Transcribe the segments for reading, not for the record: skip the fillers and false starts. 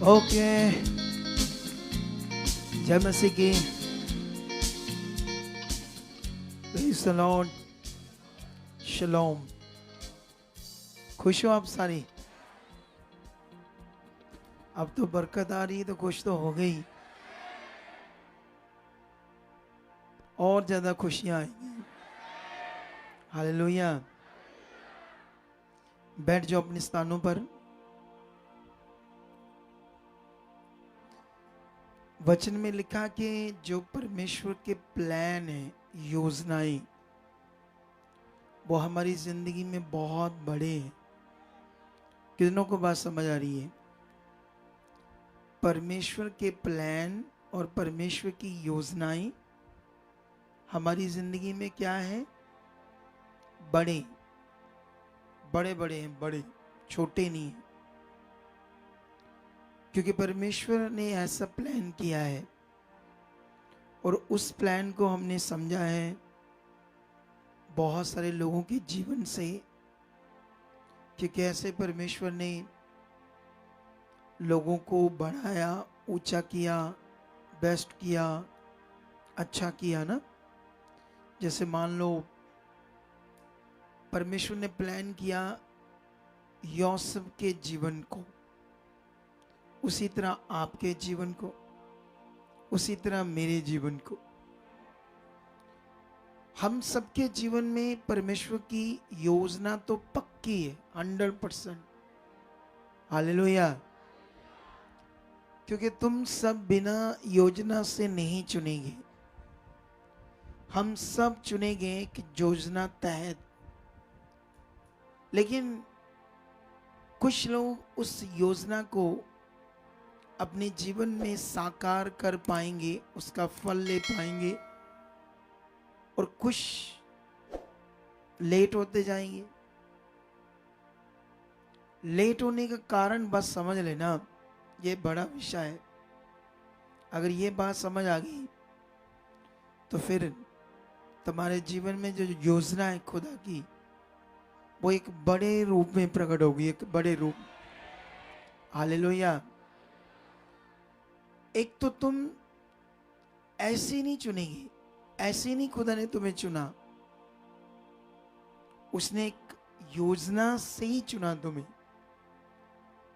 Okay, जय मसीह की। Praise the lord. शलोम। खुश हो आप सारी? अब तो बरकत आ रही है तो खुश तो हो गई, और ज्यादा खुशियां आएंगी। हालेलुया। बैठ जाओ अपने स्थानों पर। वचन में लिखा कि जो परमेश्वर के प्लान है, योजनाएं, वो हमारी जिंदगी में बहुत बड़े हैं। कितनों को बात समझ आ रही है? परमेश्वर के प्लान और परमेश्वर की योजनाएं हमारी जिंदगी में क्या है? बड़े बड़े बड़े हैं, बड़े, छोटे नहीं हैं। क्योंकि परमेश्वर ने ऐसा प्लान किया है और उस प्लान को हमने समझा है बहुत सारे लोगों के जीवन से कि कैसे परमेश्वर ने लोगों को बढ़ाया, ऊंचा किया, बेस्ट किया, अच्छा किया ना। जैसे मान लो परमेश्वर ने प्लान किया यूसुफ के जीवन को, उसी तरह आपके जीवन को, उसी तरह मेरे जीवन को। हम सबके जीवन में परमेश्वर की योजना तो पक्की है, 100%। हालेलुया। क्योंकि तुम सब बिना योजना से नहीं चुनेंगे, हम सब चुनेंगे कि योजना तहत। लेकिन कुछ लोग उस योजना को अपने जीवन में साकार कर पाएंगे, उसका फल ले पाएंगे, और कुछ लेट होते जाएंगे। लेट होने का कारण बस समझ लेना, ये बड़ा विषय है। अगर ये बात समझ आ गई तो फिर तुम्हारे जीवन में जो योजना है खुदा की, वो एक बड़े रूप में प्रकट होगी, एक बड़े रूप। हालेलुया। एक तो तुम ऐसे नहीं चुनेंगे, ऐसे नहीं खुदा ने तुम्हें चुना, उसने एक योजना से ही चुना तुम्हें,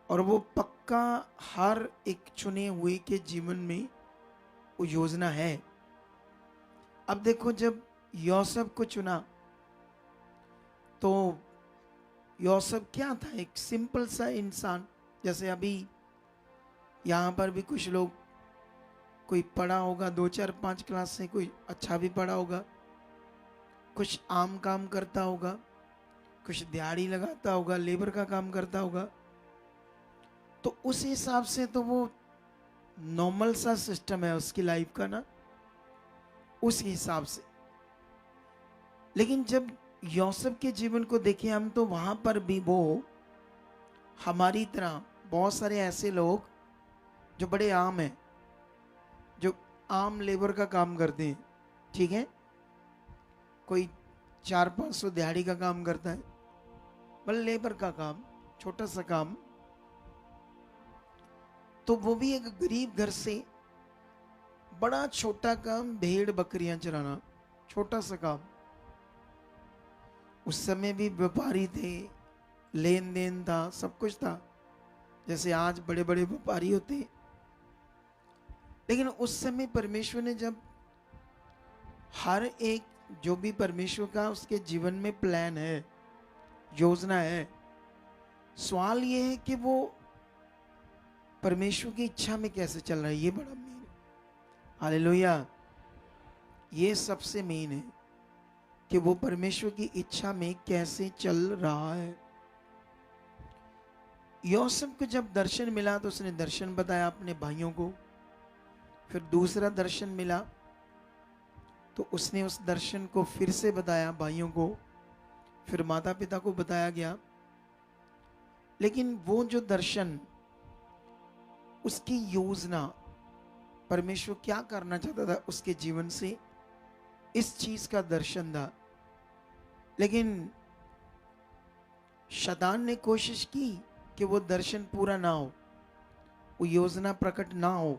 और वो पक्का हर एक चुने हुए के जीवन में वो योजना है। अब देखो, जब यूसुफ को चुना तो यूसुफ क्या था? एक सिंपल सा इंसान। जैसे अभी यहाँ पर भी कुछ लोग, कोई पढ़ा होगा 2 4 5 क्लास से, कोई अच्छा भी पढ़ा होगा, कुछ आम काम करता होगा, कुछ दिहाड़ी लगाता होगा, लेबर का काम करता होगा। तो उस हिसाब से तो वो नॉर्मल सा सिस्टम है उसकी लाइफ का ना, उस हिसाब से। लेकिन जब यूसुफ के जीवन को देखें हम, तो वहां पर भी वो हमारी तरह बहुत सारे ऐसे लोग जो बड़े आम हैं, जो आम लेबर का काम करते हैं, ठीक है। कोई 400 500 दिहाड़ी का काम करता है, मतलब लेबर का काम, छोटा सा काम। तो वो भी एक गरीब घर से, बड़ा छोटा काम, भेड़ बकरियां चराना, छोटा सा काम। उस समय भी व्यापारी थे, लेन देन था, सब कुछ था, जैसे आज बड़े बड़े व्यापारी होते हैं। लेकिन उस समय परमेश्वर ने जब हर एक, जो भी परमेश्वर का उसके जीवन में प्लान है, योजना है, सवाल ये है कि वो परमेश्वर की इच्छा में कैसे चल रहा है, ये बड़ा मेन है। हालेलुया। ये सबसे मेन है कि वो परमेश्वर की इच्छा में कैसे चल रहा है। यूसुफ को जब दर्शन मिला तो उसने दर्शन बताया अपने भाइयों को। फिर दूसरा दर्शन मिला तो उसने उस दर्शन को फिर से बताया भाइयों को, फिर माता पिता को बताया गया। लेकिन वो जो दर्शन, उसकी योजना, परमेश्वर क्या करना चाहता था उसके जीवन से, इस चीज का दर्शन था। लेकिन शैतान ने कोशिश की कि वो दर्शन पूरा ना हो, वो योजना प्रकट ना हो,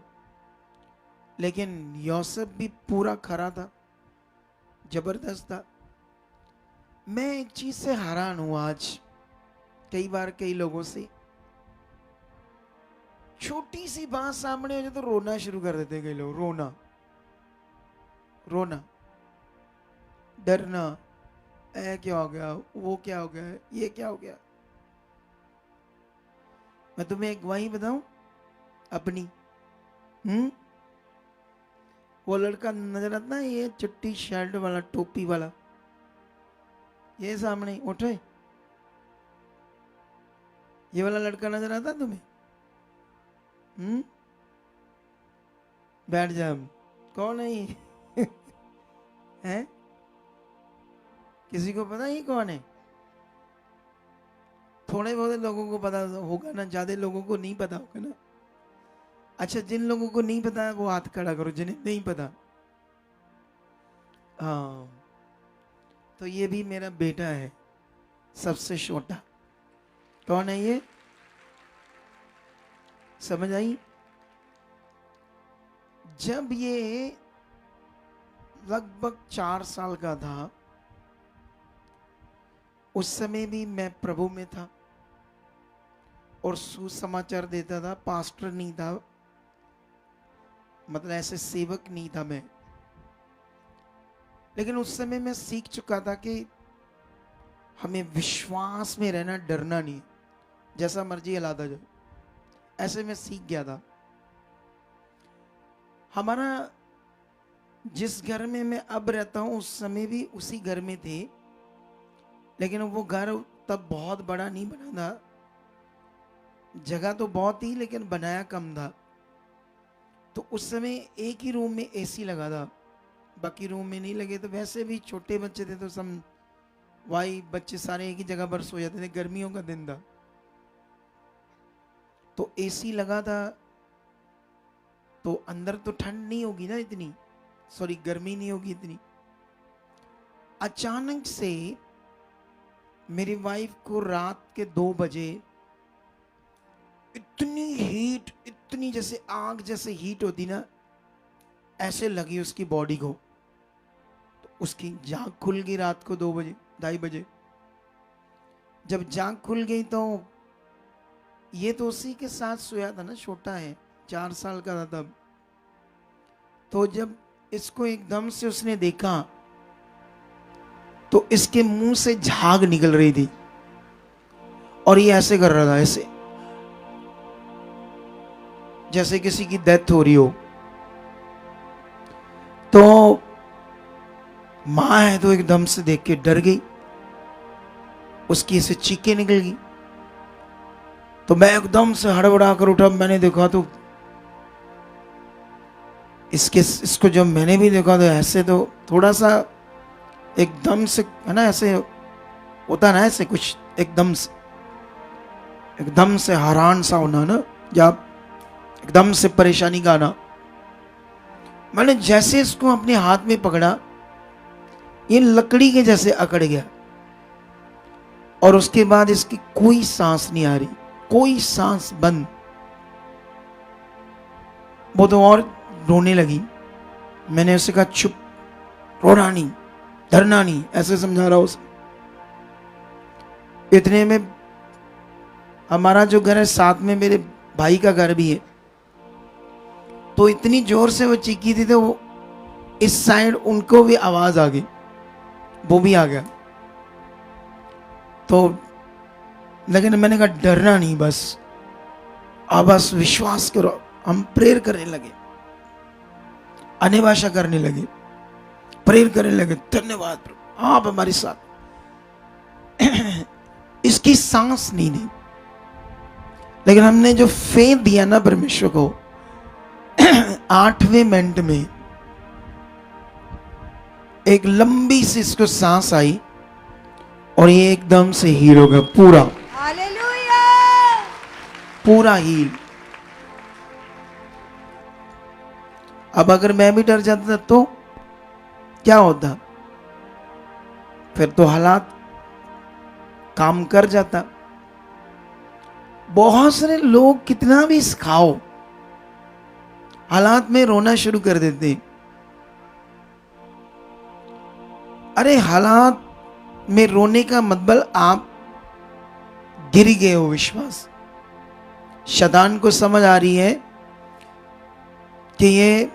लेकिन यूसुफ भी पूरा खरा था, जबरदस्त था। मैं एक चीज से हैरान हूं आज, कई बार कई लोगों से, छोटी सी बात सामने हो जाए तो रोना शुरू कर देते हैं कई लोग। रोना रोना, डरना, ऐ क्या हो गया, वो क्या हो गया, ये क्या हो गया। मैं तुम्हें एक गवाही बताऊं अपनी। वो लड़का नजर आता है, ये चिट्टी शर्ट वाला, टोपी वाला, ये सामने उठे, ये वाला लड़का नजर आता है तुम्हें? बैठ जा। कौन है ये? है? किसी को पता ये कौन है? थोड़े बहुत लोगों को पता होगा ना, ज्यादा लोगों को नहीं पता होगा ना। अच्छा, जिन लोगों को नहीं पता वो हाथ खड़ा करो, जिन्हें नहीं पता। हाँ, तो ये भी मेरा बेटा है, सबसे छोटा। कौन है ये? समझ आई? जब ये लगभग 4 साल का था, उस समय भी मैं प्रभु में था और सुसमाचार देता था। पास्टर नहीं था, मतलब ऐसे सेवक नहीं था मैं, लेकिन उस समय मैं सीख चुका था कि हमें विश्वास में रहना, डरना नहीं, जैसा मर्जी हिलाता जाए, ऐसे मैं सीख गया था। हमारा जिस घर में मैं अब रहता हूं, उस समय भी उसी घर में थे, लेकिन वो घर तब बहुत बड़ा नहीं बना था। जगह तो बहुत थी लेकिन बनाया कम था। तो उस समय एक ही रूम में एसी लगा था, बाकी रूम में नहीं लगे। तो वैसे भी छोटे बच्चे थे तो सब वाई बच्चे सारे एक ही जगह पर सो जाते थे। गर्मियों का दिन था तो एसी लगा था, तो अंदर तो ठंड नहीं होगी ना इतनी, सॉरी गर्मी नहीं होगी इतनी। अचानक से मेरी वाइफ को रात के 2 बजे इतनी हीट, इतनी जैसे आग जैसे हीट होती ना, ऐसे लगी उसकी बॉडी को। तो उसकी जाग खुल गई रात को 2 बजे, 2:30 बजे। जब जाग खुल गई तो ये तो उसी के साथ सोया था ना, छोटा है, 4 साल का था तब। तो जब इसको एकदम से उसने देखा तो इसके मुंह से झाग निकल रही थी और ये ऐसे कर रहा था, ऐसे जैसे किसी की डेथ हो रही हो। तो मां है तो एकदम से देख के डर गई, उसकी ऐसे चीखें निकल गई। तो मैं एकदम से हड़बड़ा कर उठा। मैंने देखा तो इसको जब मैंने भी देखा तो ऐसे, तो थोड़ा सा एकदम से है ना, ऐसे होता ना, ऐसे कुछ एकदम से हैरान सा होना ना, या एकदम से परेशानी का आना। मैंने जैसे इसको अपने हाथ में पकड़ा, ये लकड़ी के जैसे अकड़ गया और उसके बाद इसकी कोई सांस नहीं आ रही, कोई सांस बंद। वो तो और रोने लगी। मैंने उसे कहा चुप, रोना नहीं, डरना नहीं, ऐसे समझा रहा उसे। इतने में हमारा जो घर है साथ में मेरे भाई का घर भी है, तो इतनी जोर से वो चीखी थी तो वो इस साइड उनको भी आवाज आ गई, वो भी आ गया। तो लेकिन मैंने कहा डरना नहीं, बस आप बस विश्वास करो। हम प्रेयर करने लगे, अन्य भाषा करने लगे, प्रेयर करने लगे। धन्यवाद प्रभु, आप हमारे साथ। इसकी सांस नहीं दी, लेकिन हमने जो फेथ दिया ना परमेश्वर को, 8वें मिनट में एक लंबी सी इसको सांस आई और ये एकदम से हील हो गया पूरा। हालेलुया! पूरा हील। अब अगर मैं भी डर जाता तो क्या होता? फिर तो हालात काम कर जाता। बहुत सारे लोग कितना भी सिखाओ, हालात में रोना शुरू कर देते हैं। अरे हालात में रोने का मतलब आप गिर गए हो विश्वास। शैतान को समझ आ रही है कि ये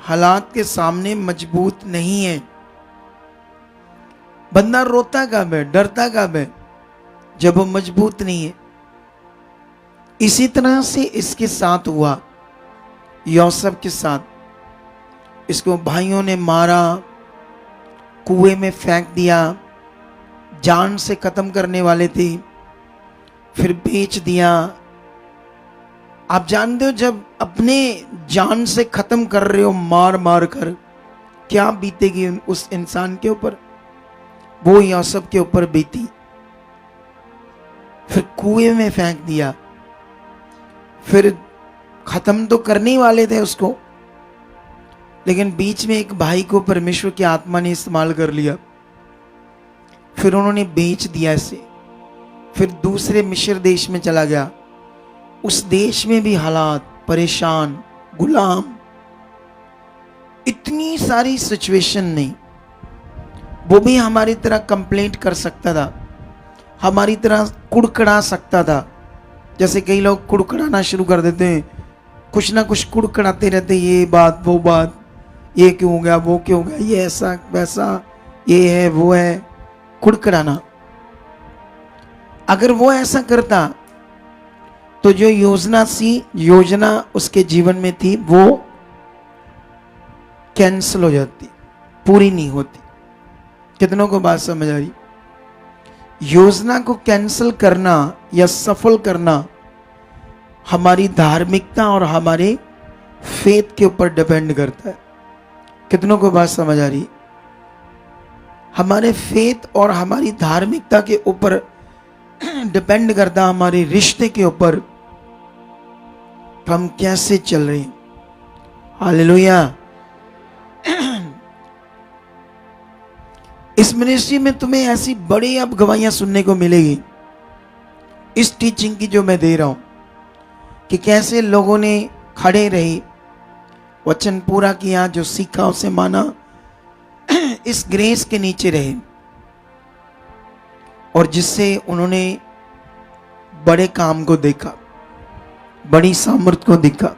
हालात के सामने मजबूत नहीं है। बंदा रोता कब है, डरता कब है? जब वो मजबूत नहीं है। इसी तरह से इसके साथ हुआ, यूसुफ के साथ। इसको भाइयों ने मारा, कुएं में फेंक दिया, जान से खत्म करने वाले थे, फिर बेच दिया। आप जानते हो जब अपने जान से खत्म कर रहे हो मार मार कर, क्या बीतेगी उस इंसान के ऊपर? वो यूसुफ के ऊपर बीती। फिर कुएं में फेंक दिया, फिर खत्म तो करने ही वाले थे उसको, लेकिन बीच में एक भाई को परमेश्वर की आत्मा ने इस्तेमाल कर लिया। फिर उन्होंने बेच दिया इसे। फिर दूसरे मिस्र देश में चला गया। उस देश में भी हालात परेशान, गुलाम, इतनी सारी सिचुएशन नहीं। वो भी हमारी तरह कंप्लेंट कर सकता था, हमारी तरह कुड़कड़ा सकता था। जैसे कई लोग कुड़कड़ाना शुरू कर देते हैं, कुछ ना कुछ कुड़कड़ाते रहते, ये बात वो बात, ये क्यों हो गया, वो क्यों हो गया, ये ऐसा वैसा, ये है वो है, कुड़कड़ाना। अगर वो ऐसा करता तो जो योजना उसके जीवन में थी वो कैंसिल हो जाती, पूरी नहीं होती। कितनों को बात समझ आ रही? योजना को कैंसिल करना या सफल करना हमारी धार्मिकता और हमारे फेथ के ऊपर डिपेंड करता है। कितनों को बात समझ आ रही? हमारे फेथ और हमारी धार्मिकता के ऊपर डिपेंड करता, हमारे रिश्ते के ऊपर हम कैसे चल रहे हैं। हालेलुया। इस मिनिस्ट्री में तुम्हें ऐसी बड़ी अब गवाहियां सुनने को मिलेगी, इस टीचिंग की जो मैं दे रहा हूं, कि कैसे लोगों ने खड़े रहे, वचन पूरा किया, जो सीखा उसे माना, इस ग्रेस के नीचे रहे, और जिससे उन्होंने बड़े काम को देखा, बड़ी सामर्थ को देखा।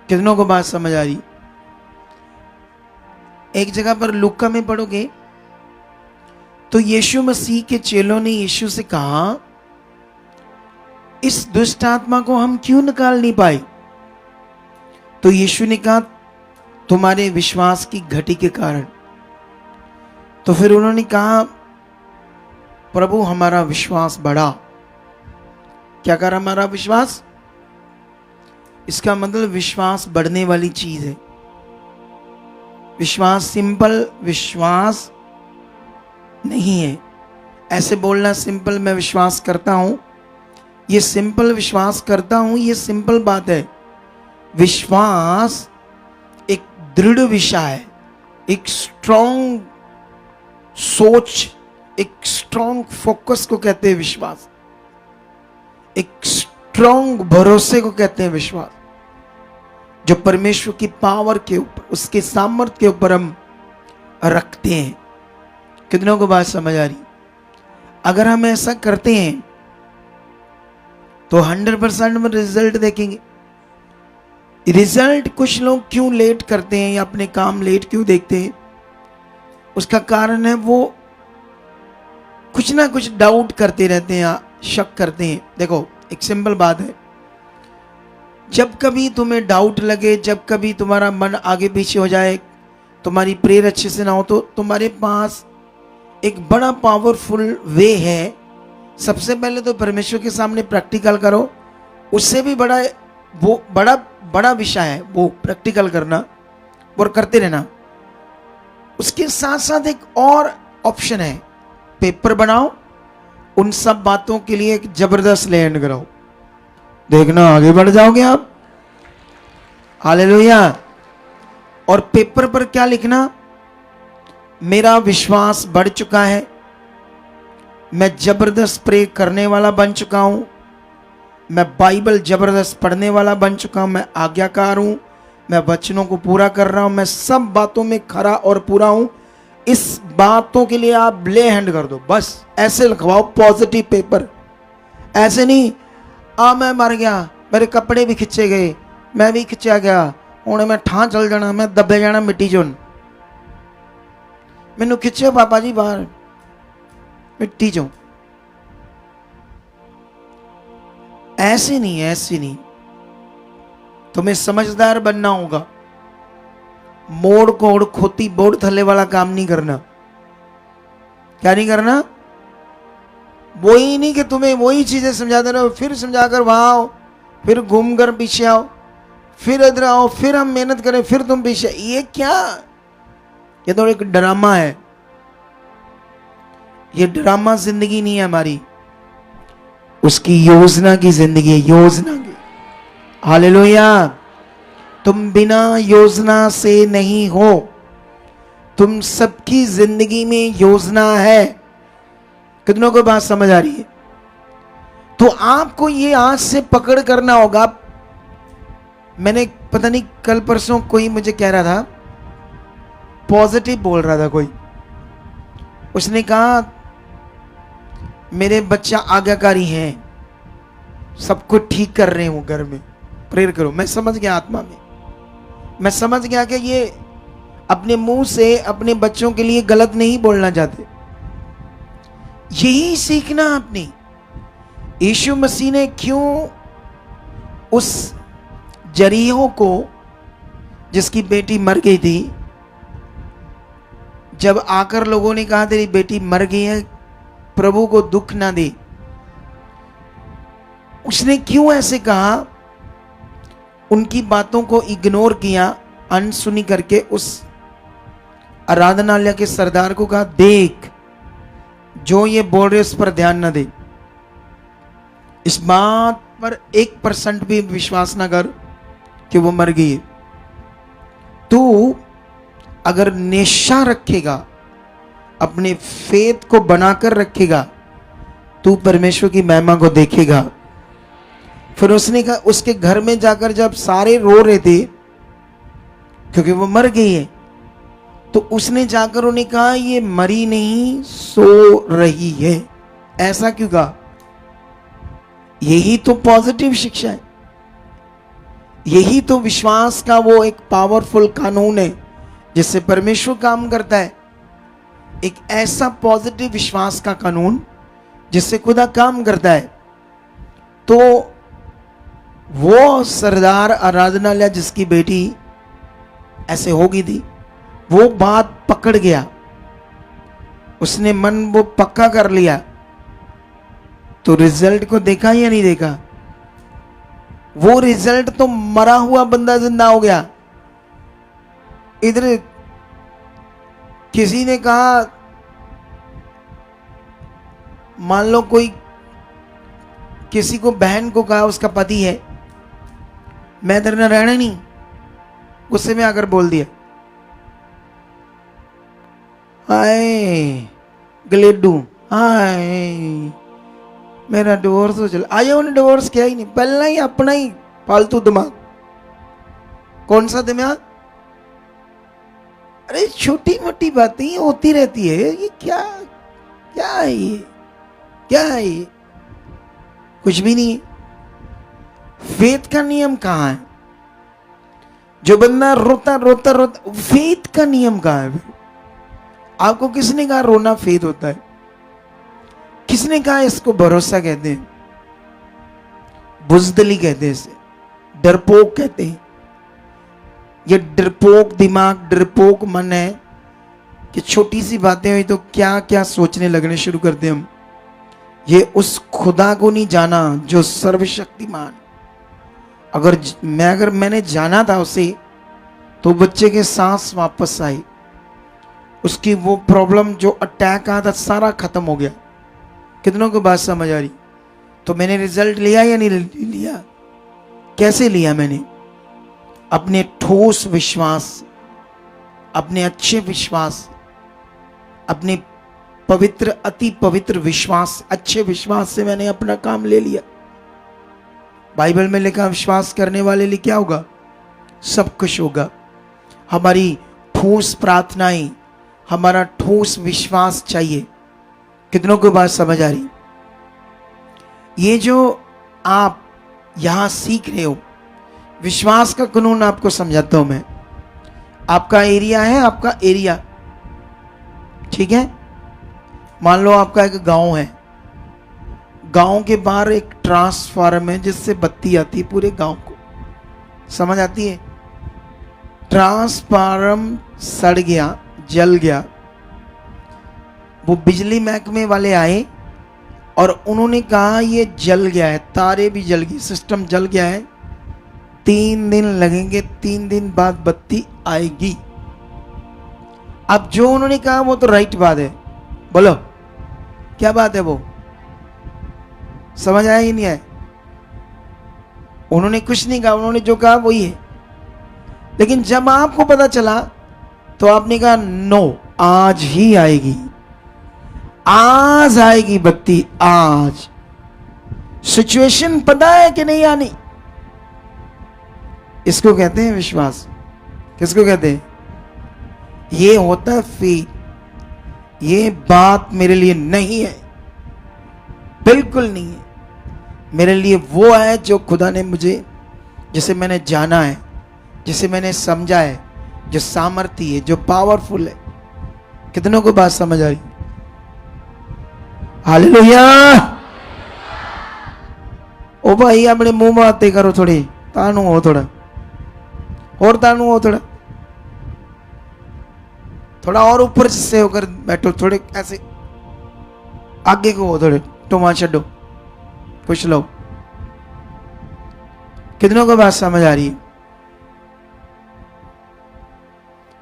कितनों को बात समझ आ रही? एक जगह पर लूका में पढ़ोगे तो यीशु मसीह के चेलों ने यीशु से कहा, इस दुष्ट आत्मा को हम क्यों निकाल नहीं पाए? तो यीशु ने कहा, तुम्हारे विश्वास की घटी के कारण। तो फिर उन्होंने कहा, प्रभु हमारा विश्वास बढ़ा। क्या कर हमारा विश्वास? इसका मतलब विश्वास बढ़ने वाली चीज है। विश्वास सिंपल विश्वास नहीं है। ऐसे बोलना सिंपल मैं विश्वास करता हूं, ये सिंपल विश्वास करता हूं, ये सिंपल बात है। विश्वास एक दृढ़ विषय है, एक स्ट्रॉन्ग सोच, एक स्ट्रॉन्ग फोकस को कहते हैं विश्वास। एक स्ट्रॉन्ग भरोसे को कहते हैं विश्वास, जो परमेश्वर की पावर के ऊपर, उसके सामर्थ्य के ऊपर हम रखते हैं। कितनों को बात समझ आ रही? अगर हम ऐसा करते हैं तो 100% में रिजल्ट देखेंगे। रिजल्ट कुछ लोग क्यों लेट करते हैं या अपने काम लेट क्यों देखते हैं, उसका कारण है वो कुछ ना कुछ डाउट करते रहते हैं या शक करते हैं। देखो एक सिंपल बात है, जब कभी तुम्हें डाउट लगे, जब कभी तुम्हारा मन आगे पीछे हो जाए, तुम्हारी प्रेयर अच्छे से ना हो, तो तुम्हारे पास एक बड़ा पावरफुल वे है। सबसे पहले तो परमेश्वर के सामने प्रैक्टिकल करो, उससे भी बड़ा वो बड़ा विषय है वो प्रैक्टिकल करना और करते रहना। उसके साथ साथ एक और ऑप्शन है, पेपर बनाओ, उन सब बातों के लिए एक जबरदस्त लैंड कराओ, देखना आगे बढ़ जाओगे आप। हालेलुया। और पेपर पर क्या लिखना? मेरा विश्वास बढ़ चुका है, मैं जबरदस्त प्रे करने वाला बन चुका हूं, मैं बाइबल जबरदस्त पढ़ने वाला बन चुका हूं, मैं आज्ञाकार हूं, मैं वचनों को पूरा कर रहा हूं, मैं सब बातों में खरा और पूरा हूं, इस बातों के लिए आप ले हैंड कर दो। बस ऐसे लिखवाओ पॉजिटिव पेपर। ऐसे नहीं मैं मर गया, मेरे कपड़े भी खिंचे गए, मैं भी खिंचा गया, हुण मैं ਠਾਂ चल जाना, मैं दबे जाना मिट्टी चों, मैनू खिंचो पापा जी बाहर मिट्टी चों। ऐसे नहीं, ऐसे नहीं, तुम्हें समझदार बनना होगा। मोड़ कोड़ खोती बोड़ थले वाला काम नहीं करना। क्या नहीं करना? वही नहीं कि तुम्हें वही चीजें समझाते रहो, फिर समझाकर वहां आओ, फिर घूम कर पीछे आओ, फिर इधर आओ, फिर हम मेहनत करें, फिर तुम पीछे। ये क्या? ये तो एक ड्रामा है। ये ड्रामा जिंदगी नहीं है हमारी, उसकी योजना की जिंदगी है, योजना की। हालेलुया। तुम बिना योजना से नहीं हो, तुम सबकी जिंदगी में योजना है। कितनों को बात समझ आ रही है? तो आपको ये आज से पकड़ करना होगा। मैंने पता नहीं कल परसों कोई मुझे कह रहा था, पॉजिटिव बोल रहा था कोई, उसने कहा मेरे बच्चा आज्ञाकारी हैं, सब कुछ ठीक कर रहे हूं घर में, प्रेयर करो। मैं समझ गया आत्मा में, मैं समझ गया कि ये अपने मुंह से अपने बच्चों के लिए गलत नहीं बोलना चाहते। यही सीखना आपने। यीशु मसीह ने क्यों उस जरीहो को, जिसकी बेटी मर गई थी, जब आकर लोगों ने कहा तेरी बेटी मर गई है, प्रभु को दुख ना दे, उसने क्यों ऐसे कहा? उनकी बातों को इग्नोर किया, अनसुनी करके उस आराधनालय के सरदार को कहा देख, जो ये बोल रहे उस पर ध्यान न दे, इस बात पर 1% भी विश्वास ना कर कि वो मर गई। तू अगर निशा रखेगा, अपने फेथ को बनाकर रखेगा, तू परमेश्वर की महिमा को देखेगा। फिर उसने कहा, उसके घर में जाकर जब सारे रो रहे थे क्योंकि वो मर गई है, तो उसने जाकर उन्हें कहा ये मरी नहीं, सो रही है। ऐसा क्यों कहा? यही तो पॉजिटिव शिक्षा है, यही तो विश्वास का वो एक पावरफुल कानून है जिससे परमेश्वर काम करता है। एक ऐसा पॉजिटिव विश्वास का कानून जिससे खुदा काम करता है। तो वो सरदार आराधनालय जिसकी बेटी ऐसे हो गई थी, वो बात पकड़ गया, उसने मन वो पक्का कर लिया। तो रिजल्ट को देखा या नहीं देखा? वो रिजल्ट तो मरा हुआ बंदा जिंदा हो गया। इधर किसी ने कहा, मान लो कोई किसी को, बहन को कहा, उसका पति है, मैं इधर न रहना नहीं, गुस्से में आकर बोल दिया, हाय गलेडू, हाय मेरा डिवोर्स हो चला। आया उन्हें डिवोर्स किया ही नहीं, पहला ही अपना ही फालतू दिमाग। कौन सा दिमाग? अरे छोटी मोटी बातें होती रहती है, ये क्या क्या है, ये क्या है, ये कुछ भी नहीं। फेथ का नियम कहां है? जो बंदा रोता रोता रोता, फेथ का नियम कहां है? आपको किसने कहा रोना फेथ होता है? किसने कहा इसको भरोसा कहते हैं? बुजदली कहते हैं, इसे डरपोक कहते हैं। ये डरपोक दिमाग, डरपोक मन है कि छोटी सी बातें हुई तो क्या क्या सोचने लगने शुरू करते हम। ये उस खुदा को नहीं जाना जो सर्वशक्तिमान। अगर मैंने जाना था उसे, तो बच्चे के सांस वापस आई, उसकी वो प्रॉब्लम जो अटैक आया था सारा खत्म हो गया। कितनों को बात समझ आ रही? तो मैंने रिजल्ट लिया या नहीं लिया? कैसे लिया मैंने? अपने ठोस विश्वास, अपने अच्छे विश्वास, अपने पवित्र, अति पवित्र विश्वास, अच्छे विश्वास से मैंने अपना काम ले लिया। बाइबल में लिखा विश्वास करने वाले लिए क्या होगा? सब कुछ होगा। हमारी ठोस प्रार्थनाएं, हमारा ठोस विश्वास चाहिए। कितनों को बात समझ आ रही? ये जो आप यहां सीख रहे हो, विश्वास का कानून आपको समझाता हूं मैं। आपका एरिया है, आपका एरिया, ठीक है। मान लो आपका एक गांव है, गांव के बाहर एक ट्रांसफार्मर है जिससे बत्ती आती है पूरे गांव को, समझ आती है। ट्रांसफार्मर सड़ गया, जल गया। वो बिजली महकमे वाले आए और उन्होंने कहा ये जल गया है, तारे भी जल गई, सिस्टम जल गया है, 3 दिन लगेंगे, 3 दिन बाद बत्ती आएगी। अब जो उन्होंने कहा वो तो राइट बात है। बोलो क्या बात है? वो समझ आया ही नहीं है? उन्होंने कुछ नहीं कहा, उन्होंने जो कहा वही है। लेकिन जब आपको पता चला तो आपने कहा नो, आज ही आएगी, आज आएगी बत्ती, आज। सिचुएशन पता है कि नहीं आनी? इसको कहते हैं विश्वास। किसको कहते हैं? ये होता है फेथ। ये बात मेरे लिए नहीं है, बिल्कुल नहीं है। मेरे लिए वो है जो खुदा ने मुझे, जिसे मैंने जाना है, जिसे मैंने समझा है, जो सामर्थ्य है, जो पावरफुल है। कितनों को बात समझ आ रही? हालेलुया। ओ भाई अपने मुंह में आते करो, थोड़ी तानू हो, थोड़ा और तानू हो, थोड़ा थोड़ा और ऊपर से होकर बैठो, थोड़े ऐसे आगे को हो, थोड़े टुमा छो, पूछ लो। कितनों को बात समझ आ रही है?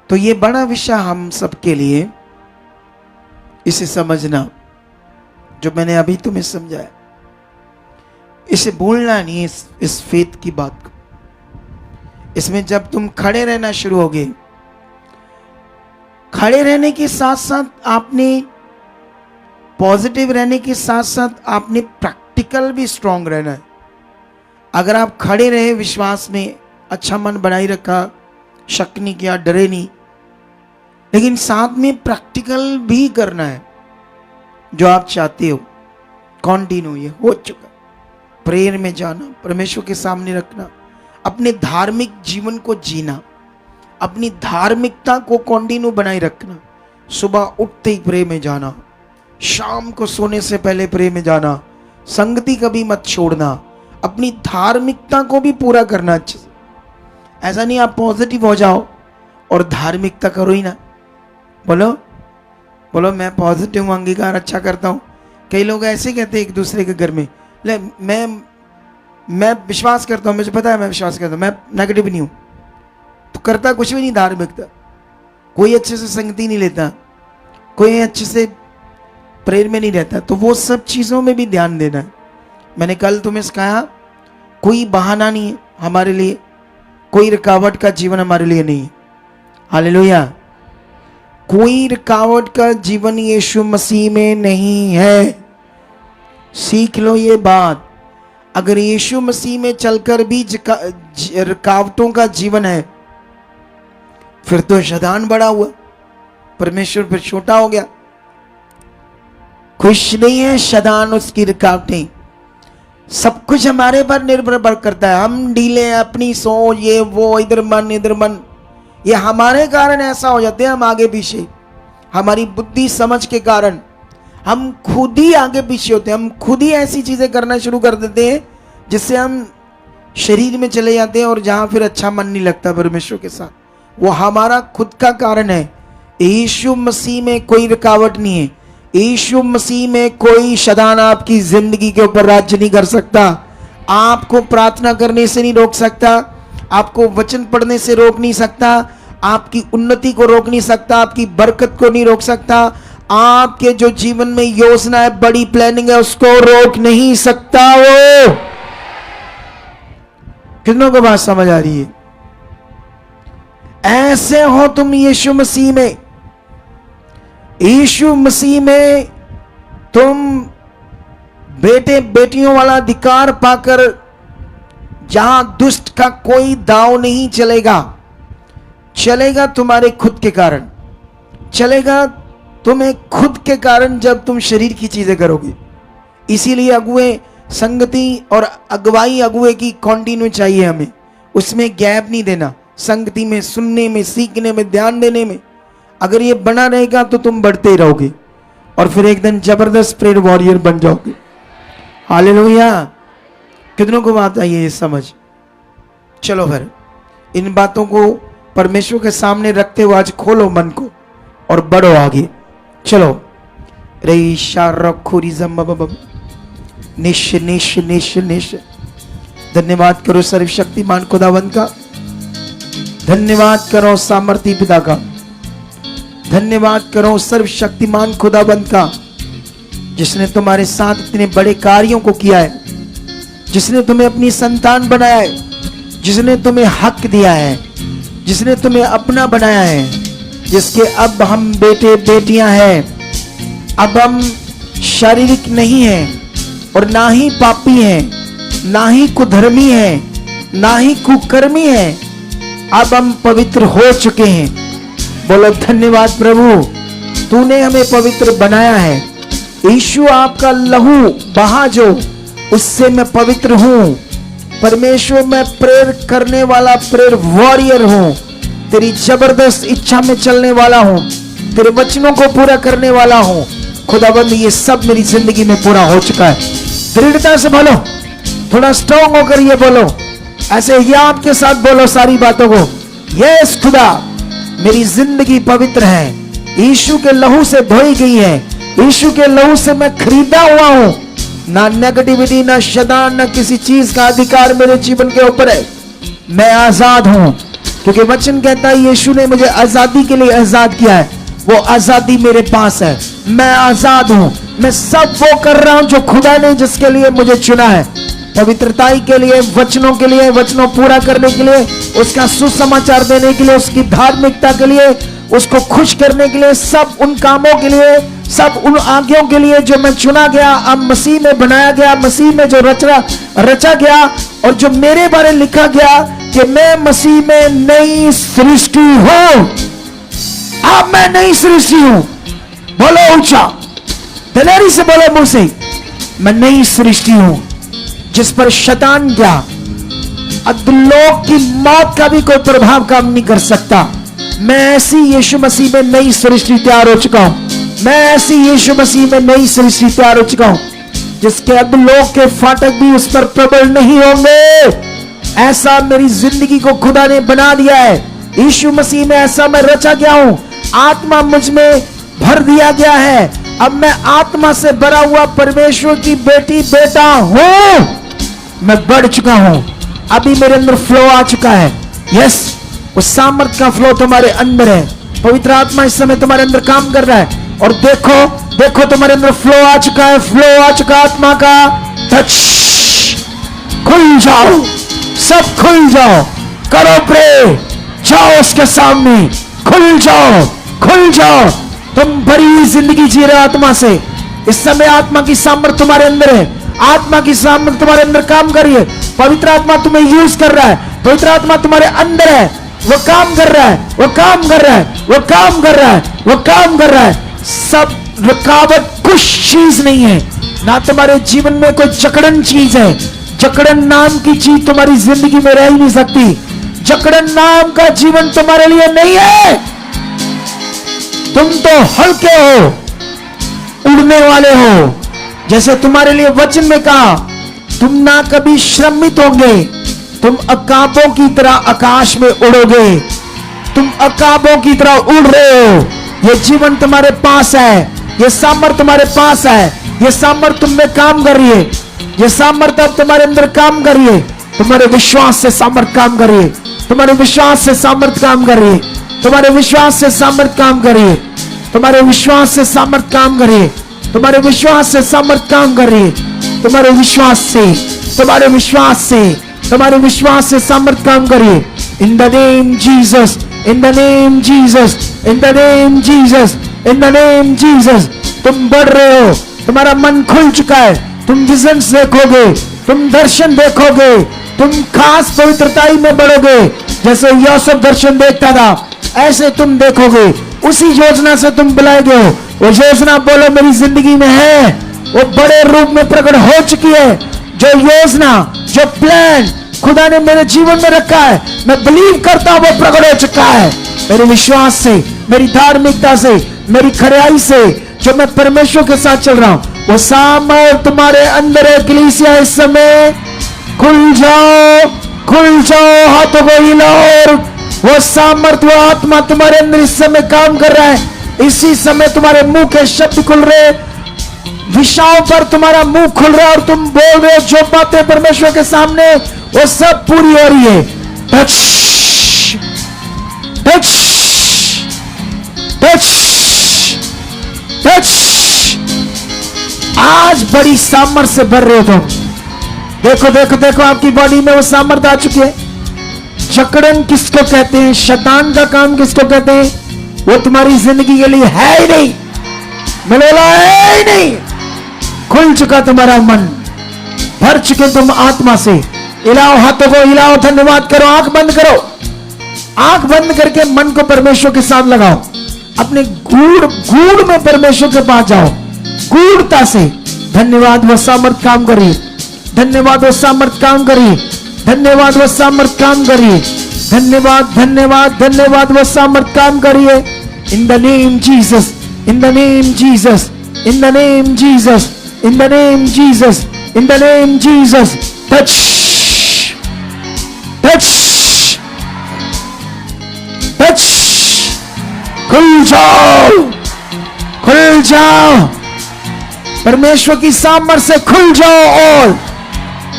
तो ये बड़ा विषय हम सबके लिए, इसे समझना जो मैंने अभी तुम्हें समझाया, इसे भूलना नहीं है, इस फेथ की बात को। इसमें जब तुम खड़े रहना शुरू होगे, खड़े रहने के साथ साथ आपने पॉजिटिव रहने के साथ साथ आपने प्रैक्टिकल भी स्ट्रांग रहना है। अगर आप खड़े रहे विश्वास में, अच्छा मन बनाई रखा, शक नहीं किया, डरे नहीं, लेकिन साथ में प्रैक्टिकल भी करना है जो आप चाहते हो। कॉन्टिन्यू ये हो चुका, प्रेयर में जाना, परमेश्वर के सामने रखना, अपने धार्मिक जीवन को जीना, अपनी धार्मिकता को कॉन्टिन्यू बनाए रखना। सुबह उठते ही प्रेयर में जाना, शाम को सोने से पहले प्रेयर में जाना, संगति कभी मत छोड़ना, अपनी धार्मिकता को भी पूरा करना अच्छे से। ऐसा नहीं आप पॉजिटिव हो जाओ और धार्मिकता करो ही ना। बोलो बोलो मैं पॉजिटिव हूं, अंगीकार अच्छा करता हूं। कई लोग ऐसे कहते हैं एक दूसरे के घर में, ले मैं विश्वास करता हूं, मुझे पता है मैं विश्वास करता हूं, मैं नेगेटिव नहीं हूं, तो करता कुछ भी नहीं धार्मिकता। कोई अच्छे से संगति नहीं लेता, कोई अच्छे से प्रेयर में नहीं रहता। तो वो सब चीजों में भी ध्यान देना है। मैंने कल तुम्हें सिखाया, कोई बहाना नहीं है हमारे लिए, कोई रुकावट का जीवन हमारे लिए नहीं है। हालेलुया। कोई रुकावट का जीवन यीशु मसीह में नहीं है। सीख लो ये बात। अगर यीशु मसीह में चलकर भी रुकावटों का जीवन है, फिर तो शैतान बड़ा हुआ, परमेश्वर फिर छोटा हो गया। खुश नहीं है शैतान, उसकी रुकावटें सब कुछ हमारे पर निर्भर करता है। हम ढीले हैं, अपनी सोच, ये वो, इधर मन, ये हमारे कारण ऐसा हो जाते हैं। हम आगे पीछे, हमारी बुद्धि समझ के कारण हम खुद ही आगे पीछे होते हैं। हम खुद ही ऐसी चीजें करना शुरू कर देते हैं जिससे हम शरीर में चले जाते हैं और जहां फिर अच्छा मन नहीं लगता परमेश्वर के साथ। वो हमारा खुद का कारण है। यीशु मसीह में कोई रुकावट नहीं है। यीशु मसीह में कोई शैतान आपकी जिंदगी के ऊपर राज्य नहीं कर सकता। आपको प्रार्थना करने से नहीं रोक सकता, आपको वचन पढ़ने से रोक नहीं सकता, आपकी उन्नति को रोक नहीं सकता, आपकी बरकत को नहीं रोक सकता। आपके जो जीवन में योजना है, बड़ी प्लानिंग है, उसको रोक नहीं सकता वो। कितनों को बात समझ आ रही है? ऐसे हो तुम यीशु मसीह में। यीशु मसीह में तुम बेटे बेटियों वाला अधिकार पाकर जहां दुष्ट का कोई दाव नहीं चलेगा, चलेगा तुम्हारे खुद के कारण, चलेगा तुम्हें खुद के कारण जब तुम शरीर की चीजें करोगे। इसीलिए अगुए संगति और अगुवाई अगुए की कंटिन्यू चाहिए हमें, उसमें गैप नहीं देना। संगति में, सुनने में, सीखने में, ध्यान देने में अगर ये बना रहेगा तो तुम बढ़ते ही रहोगे और फिर एक दिन जबरदस्त प्रेयर वॉरियर बन जाओगे। हालेलुया। कितनों को बात आई है ये समझ? चलो फिर इन बातों को परमेश्वर के सामने रखते हुए आज खोलो मन को और बढ़ो आगे। चलो रे शारखुरिजम निश निश निश निश। धन्यवाद करो सर्वशक्तिमान खुदावंत का, धन्यवाद करो सामर्थी पिता का, धन्यवाद करो सर्वशक्तिमान खुदावंत का, जिसने तुम्हारे साथ इतने बड़े कार्यों को किया है, जिसने तुम्हें अपनी संतान बनाया है, जिसने तुम्हें हक दिया है, जिसने तुम्हें अपना बनाया है, जिसके अब हम बेटे बेटियां हैं। अब हम शारीरिक नहीं हैं और ना ही पापी हैं, ना ही कुधर्मी हैं, ना ही कुकर्मी हैं। अब हम पवित्र हो चुके हैं। बोलो धन्यवाद प्रभु, तूने हमें पवित्र बनाया है। यीशु आपका लहू बहा जो, उससे मैं पवित्र हूं। परमेश्वर, मैं प्रेयर करने वाला प्रेयर वॉरियर हूं। तेरी जबरदस्त इच्छा में चलने वाला हूं, तेरे वचनों को पूरा करने वाला हूं। खुदाबंद, ये सब मेरी जिंदगी में पूरा हो चुका है। दृढ़ता से बोलो, थोड़ा स्ट्रॉन्ग होकर ये बोलो, ऐसे याद के साथ बोलो सारी बातों को। यस खुदा, मेरी जिंदगी पवित्र है, यीशु के लहू से धोई गई है, यीशु के लहू से मैं खरीदा हुआ हूं। ना नेगेटिविटी, ना शैतान, ना किसी चीज का अधिकार मेरे जीवन के ऊपर है। मैं आजाद हूं, क्योंकि वचन कहता है यीशु ने मुझे आजादी के लिए आजाद किया है। वो आजादी मेरे पास है। मैं आजाद हूं। मैं सब वो कर रहा हूं जो खुदा ने जिसके लिए मुझे चुना है, पवित्रताई के लिए, वचनों के लिए, वचनों पूरा करने के लिए, उसका सुसमाचार देने के लिए, उसकी धार्मिकता के लिए, उसको खुश करने के लिए, सब उन कामों के लिए, सब उन आज्ञाओं के लिए जो मैं चुना गया, अब मसीह में बनाया गया, मसीह में जो रचा गया और जो मेरे बारे लिखा गया कि मैं मसीह में नई सृष्टि हूं। अब मैं नई सृष्टि हूं। बोलो ऊंचा, दिलेरी से बोलो मुंह से, मैं नई सृष्टि हूं जिस पर शैतान क्या अधोलोक की मौत का भी कोई प्रभाव काम नहीं कर सकता। मैं ऐसी यीशु मसीह में नई सृष्टि तैयार हो चुका हूं। मैं ऐसी यीशु मसीह में नई सृष्टि तैयार हो चुका हूं जिसके अधोलोक के फाटक भी उस पर प्रबल नहीं होंगे। ऐसा मेरी जिंदगी को खुदा ने बना दिया है। यीशु मसीह में ऐसा मैं रचा गया हूं। आत्मा मुझ में भर दिया गया है। अब मैं आत्मा से भरा हुआ परमेश्वर की बेटी बेटा हूं। मैं बढ़ चुका हूं। अभी मेरे अंदर फ्लो आ चुका है। यस, उस सामर्थ का फ्लो तुम्हारे अंदर है। पवित्र आत्मा इस समय तुम्हारे अंदर काम कर रहा है और देखो देखो तुम्हारे अंदर फ्लो आ चुका है। फ्लो आ चुका आत्मा का टच। खुल जाओ, सब खुल जाओ, करो प्रे, जाओ उसके सामने, खुल जाओ, खुल जाओ। तुम बड़ी जिंदगी जी रहे आत्मा से। इस समय आत्मा की सामर्थ तुम्हारे अंदर है। आत्मा की सामर्थ तुम्हारे अंदर काम कर रही है। पवित्र आत्मा तुम्हें यूज कर रहा है। पवित्र आत्मा तुम्हारे अंदर है। वो काम कर रहा है, वो काम कर रहा है, वो काम कर रहा है, वो काम कर रहा है। सब रुकावट कुछ चीज नहीं है। ना तुम्हारे जीवन में कोई जकड़न चीज है। जकड़न नाम की चीज तुम्हारी जिंदगी में रह ही नहीं सकती। जकड़न नाम का जीवन तुम्हारे लिए नहीं है। तुम तो हल्के हो, उड़ने वाले हो। जैसे तुम्हारे लिए वचन में कहा, तुम ना कभी श्रमित होंगे, तुम अकाबों की तरह आकाश में उड़ोगे। तुम अकाबों की तरह उड़ रहे हो। ये जीवन तुम्हारे पास है। ये सामर्थ तुम्हारे पास है। ये सामर्थ तुम में काम कर रही है। ये सामर्थ अब तुम्हारे अंदर काम कर रही है। तुम्हारे विश्वास से सामर्थ काम कर रही है। तुम्हारे विश्वास से सामर्थ काम कर रही है। तुम्हारे विश्वास से सामर्थ काम कर रही है। तुम्हारे विश्वास से सामर्थ काम कर रही है। तुम्हारे विश्वास से सामर्थ काम कर रही है। तुम्हारे विश्वास से, तुम्हारे विश्वास से, तुम्हारे विश्वास से सामर्थ काम कर रही है। In the name Jesus, in the name Jesus, in the name Jesus, in the name Jesus. तुम बढ़ रहे हो। तुम्हारा मन खुल चुका है। तुम विजन देखोगे, तुम दर्शन देखोगे, तुम खास पवित्रताई में बढ़ोगे। जैसे यूसुफ दर्शन देखता था, ऐसे तुम देखोगे। उसी योजना से तुम बुलाए गए हो। वो योजना बोलो मेरी जिंदगी में है, वो बड़े रूप में प्रकट हो चुकी है। जो योजना, जो प्लान खुदा ने मेरे जीवन में रखा है, मैं बिलीव करता हूं वो प्रकट हो चुका है। मेरे विश्वास से, मेरी धार्मिकता से, मेरी खरियाई से, जो मैं परमेश्वर के साथ चल रहा हूं, वो सामर्थ तुम्हारे अंदर है। कलीसिया इस समय खुल जाओ, खुल जाओ, हाथों को हिलाओ। वो सामर्थ, वो आत्मा तुम्हारे अंदर इस समय काम कर रहा है। इसी समय तुम्हारे मुंह के शब्द खुल रहे, विषयों पर तुम्हारा मुंह खुल रहा है और तुम बोल रहे हो जो बातें परमेश्वर के सामने, वो सब पूरी हो रही है। Touch touch touch touch. आज बड़ी सामर्थ से भर रहे हो तुम। देखो देखो देखो, आपकी बॉडी में वो सामर्थ आ चुकी है। जकड़न किसको कहते हैं, शैतान का काम किसको कहते हैं, वो तुम्हारी जिंदगी के लिए है ही नहीं, मिलेगा है ही नहीं। खुल चुका तुम्हारा मन, भर चुके तुम आत्मा से। हिलाओ, हाथों को हिलाओ, धन्यवाद करो। आंख बंद करो, आंख बंद करके मन को परमेश्वर के साथ लगाओ। अपने गूढ़ में परमेश्वर के पास जाओ, गूढ़ता से। धन्यवाद, वो सामर्थ काम करिए। धन्यवाद, वो सामर्थ काम करिए। धन्यवाद, वो सामर्थ काम करिए। धन्यवाद धन्यवाद धन्यवाद, वो सामर्थ काम करिए। In the name Jesus, in the name Jesus, in the name Jesus, in the name Jesus, in the name Jesus. Touch touch touch. खुल जाओ, खुल जाओ, परमेश्वर की सामर्थ से खुल जाओ। और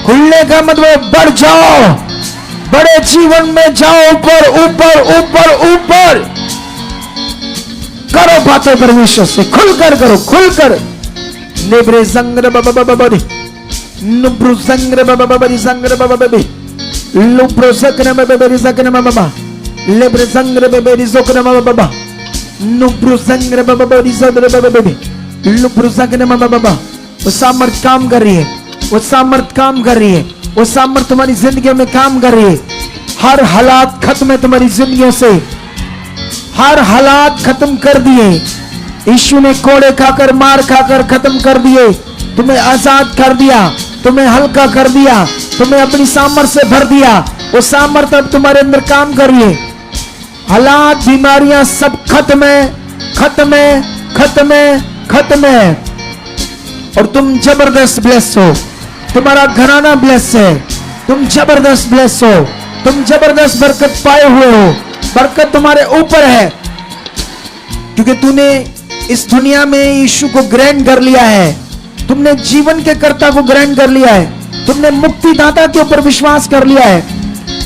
खुलने का मतलब बढ़ जाओ, बड़े जीवन में जाओ। ऊपर ऊपर ऊपर ऊपर करो बातें परमेश्वर से, खुलकर करो, खुलकर। नेब्रे संग्र बबबबबरी, नुब्रु संग्र बबबबरी संग्र बबबबी, लुब्रु सकन बबबरी सकन बबबा, लेब्रे संग्र बबबरी सकन बबबा, नुब्रु संग्र बबबरी सकन बबबी, लुब्रु सकन बबबा। वो सामर्थ काम कर रही है, वो सामर्थ काम कर रही है, वो सामर्थ तुम्हारी जिंदगी में काम कर रही है। हर हालात खत्म है तुम्हारी जिंदगियों से, हर हालात खत्म कर दिए। यीशु ने कोड़े खाकर, मार खाकर खत्म कर दिए। तुम्हें आजाद कर दिया, तुम्हें हल्का कर दिया, तुम्हें अपनी सामर्थ से भर दिया। वो सामर्थ अब तुम्हारे अंदर काम कर रही है। हालात, बीमारियां सब खत्म है, खत्म है, खत्म है, खत्म है। और तुम जबरदस्त ब्लेस हो, तुम्हारा घराना ब्लेस है, तुम जबरदस्त ब्लेस हो, तुम जबरदस्त बरकत पाए हुए हो। बरकत तुम्हारे ऊपर है, क्योंकि तूने इस दुनिया में यीशु को ग्रहण कर लिया है। तुमने जीवन के कर्ता को ग्रहण कर लिया है। तुमने मुक्तिदाता के ऊपर विश्वास कर लिया है,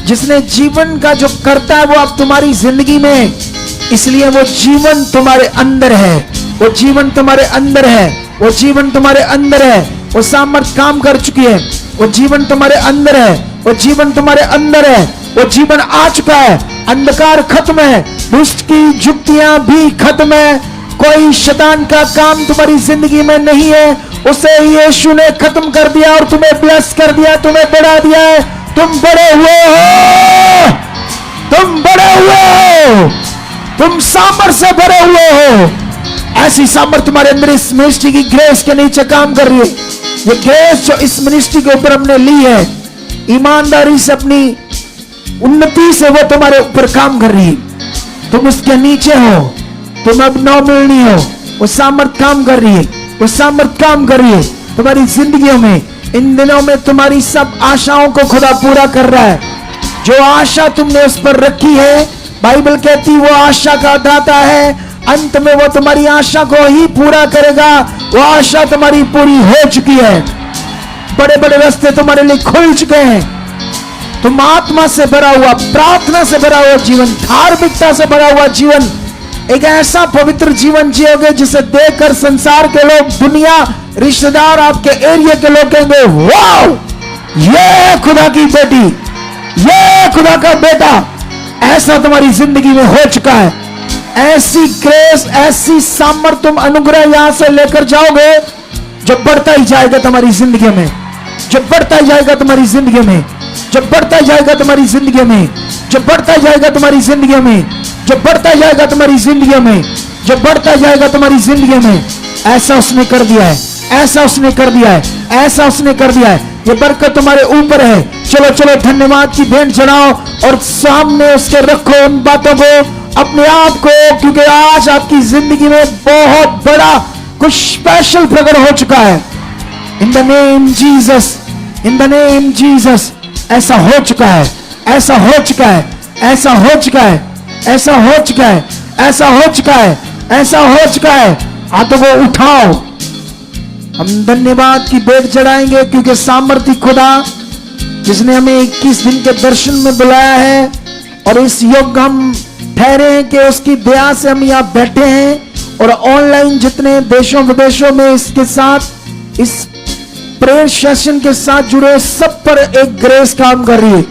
जिसने जीवन का जो कर्ता है वो अब तुम्हारी जिंदगी में है। इसलिए वो जीवन तुम्हारे अंदर है, वो जीवन तुम्हारे अंदर है, वो जीवन तुम्हारे अंदर है। वो सामर्थ काम कर चुकी है, वो जीवन तुम्हारे अंदर है, वो जीवन तुम्हारे अंदर है, वो जीवन आ चुका है। अंधकार खत्म है, दुष्ट की युक्तियां भी खत्म है। कोई शैतान का काम तुम्हारी जिंदगी में नहीं है, उसे यीशु ने खत्म कर दिया और तुम्हें ब्लेस कर दिया, तुम्हें बढ़ा दिया है। तुम बड़े हुए हो, तुम बड़े हुए हो, तुम सामर्थ से भरे हुए हो। ऐसी सामर्थ तुम्हारे अंदर इस मिनिस्ट्री की ग्रेस के नीचे काम कर रही है। ये ग्रेस जो इस मिनिस्ट्री के ऊपर हमने ली है, ईमानदारी से, अपनी उन्नति से वो तुम्हारे ऊपर काम कर रही है। तुम उसके नीचे हो, तुम अब नौमिलनी हो। वो सामर्थ काम कर रही है, वो सामर्थ काम कर रही है तुम्हारी जिंदगियों में। इन दिनों में तुम्हारी सब आशाओं को खुदा पूरा कर रहा है। जो आशा तुमने उस पर रखी है, बाइबल कहती वो आशा का दाता है। अंत में वो तुम्हारी आशा को ही पूरा करेगा। वो आशा तुम्हारी पूरी हो चुकी है। बड़े बड़े रास्ते तुम्हारे लिए खुल चुके हैं। तुम आत्मा से भरा हुआ, प्रार्थना से भरा हुआ जीवन, धार्मिकता से भरा हुआ जीवन, एक ऐसा पवित्र जीवन जियोगे जिसे देखकर संसार के लोग, दुनिया, रिश्तेदार, आपके एरिया के लोग कहेंगे वाओ, ये खुदा की बेटी, ये खुदा का बेटा। ऐसा तुम्हारी जिंदगी में हो चुका है। ऐसी ग्रेस, ऐसी सामर्थ तुम अनुग्रह यहां से लेकर जाओगे जो बढ़ता ही जाएगा तुम्हारी जिंदगी में, जो बढ़ता ही जाएगा तुम्हारी जिंदगी में। जो बढ़ता जाएगा तुम्हारी जिंदगी में, जो बढ़ता जाएगा तुम्हारी जिंदगी में, जो बढ़ता जाएगा तुम्हारी जिंदगी में, जो बढ़ता जाएगा तुम्हारी जिंदगी में। ऐसा उसने कर दिया है, ऐसा उसने कर दिया है, ऐसा उसने कर दिया है। ये बरकत तुम्हारे ऊपर है। चलो चलो धन्यवाद की भेंट चढ़ाओ और सामने उसके रखो उन बातों को, अपने आप को, क्योंकि आज आपकी जिंदगी में बहुत बड़ा कुछ स्पेशल प्रकट हो चुका है। In the name Jesus, in the name Jesus. ऐसा हो चुका है, ऐसा हो चुका है, ऐसा हो चुका है, ऐसा हो चुका है, ऐसा हो चुका है, ऐसा हो चुका है। हाथों को उठाओ, हम धन्यवाद की भेंट चढ़ाएंगे, क्योंकि सामर्थी खुदा जिसने हमें 21 दिन के दर्शन में बुलाया है और इस योग हम ठहरे हैं कि उसकी दया से हम यहाँ बैठे हैं। और ऑनलाइन जितने देशों विदेशों में इसके साथ, इस प्रेयर सेशन के साथ जुड़े, सब पर एक ग्रेस काम कर रही है।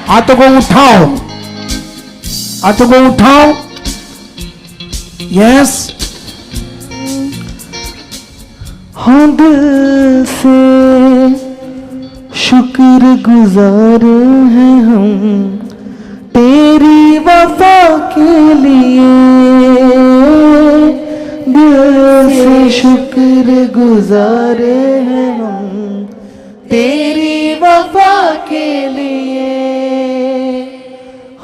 हाथों को उठाओ, हाथों को उठाओ। यस, हाँ दिल से शुक्र गुजार हैं हम तेरी वफा के लिए, दिल से शुक्र गुजार हैं हम तेरी वफा के लिए।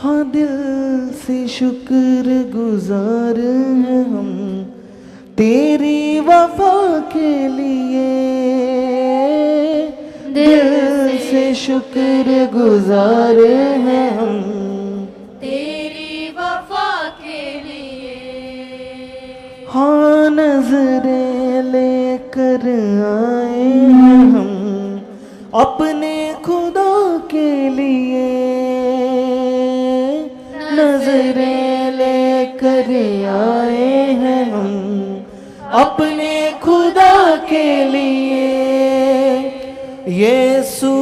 हाँ दिल से शुक्र गुजार हैं हम तेरी वफा के लिए, दिल से शुक्र गुजार हैं हम तेरी वफा के लिए। हाँ नजरें लेकर आए हैं हम अपने खुदा के लिए, नजरें लेकर आए हैं हम अपने खुदा के लिए। यीशु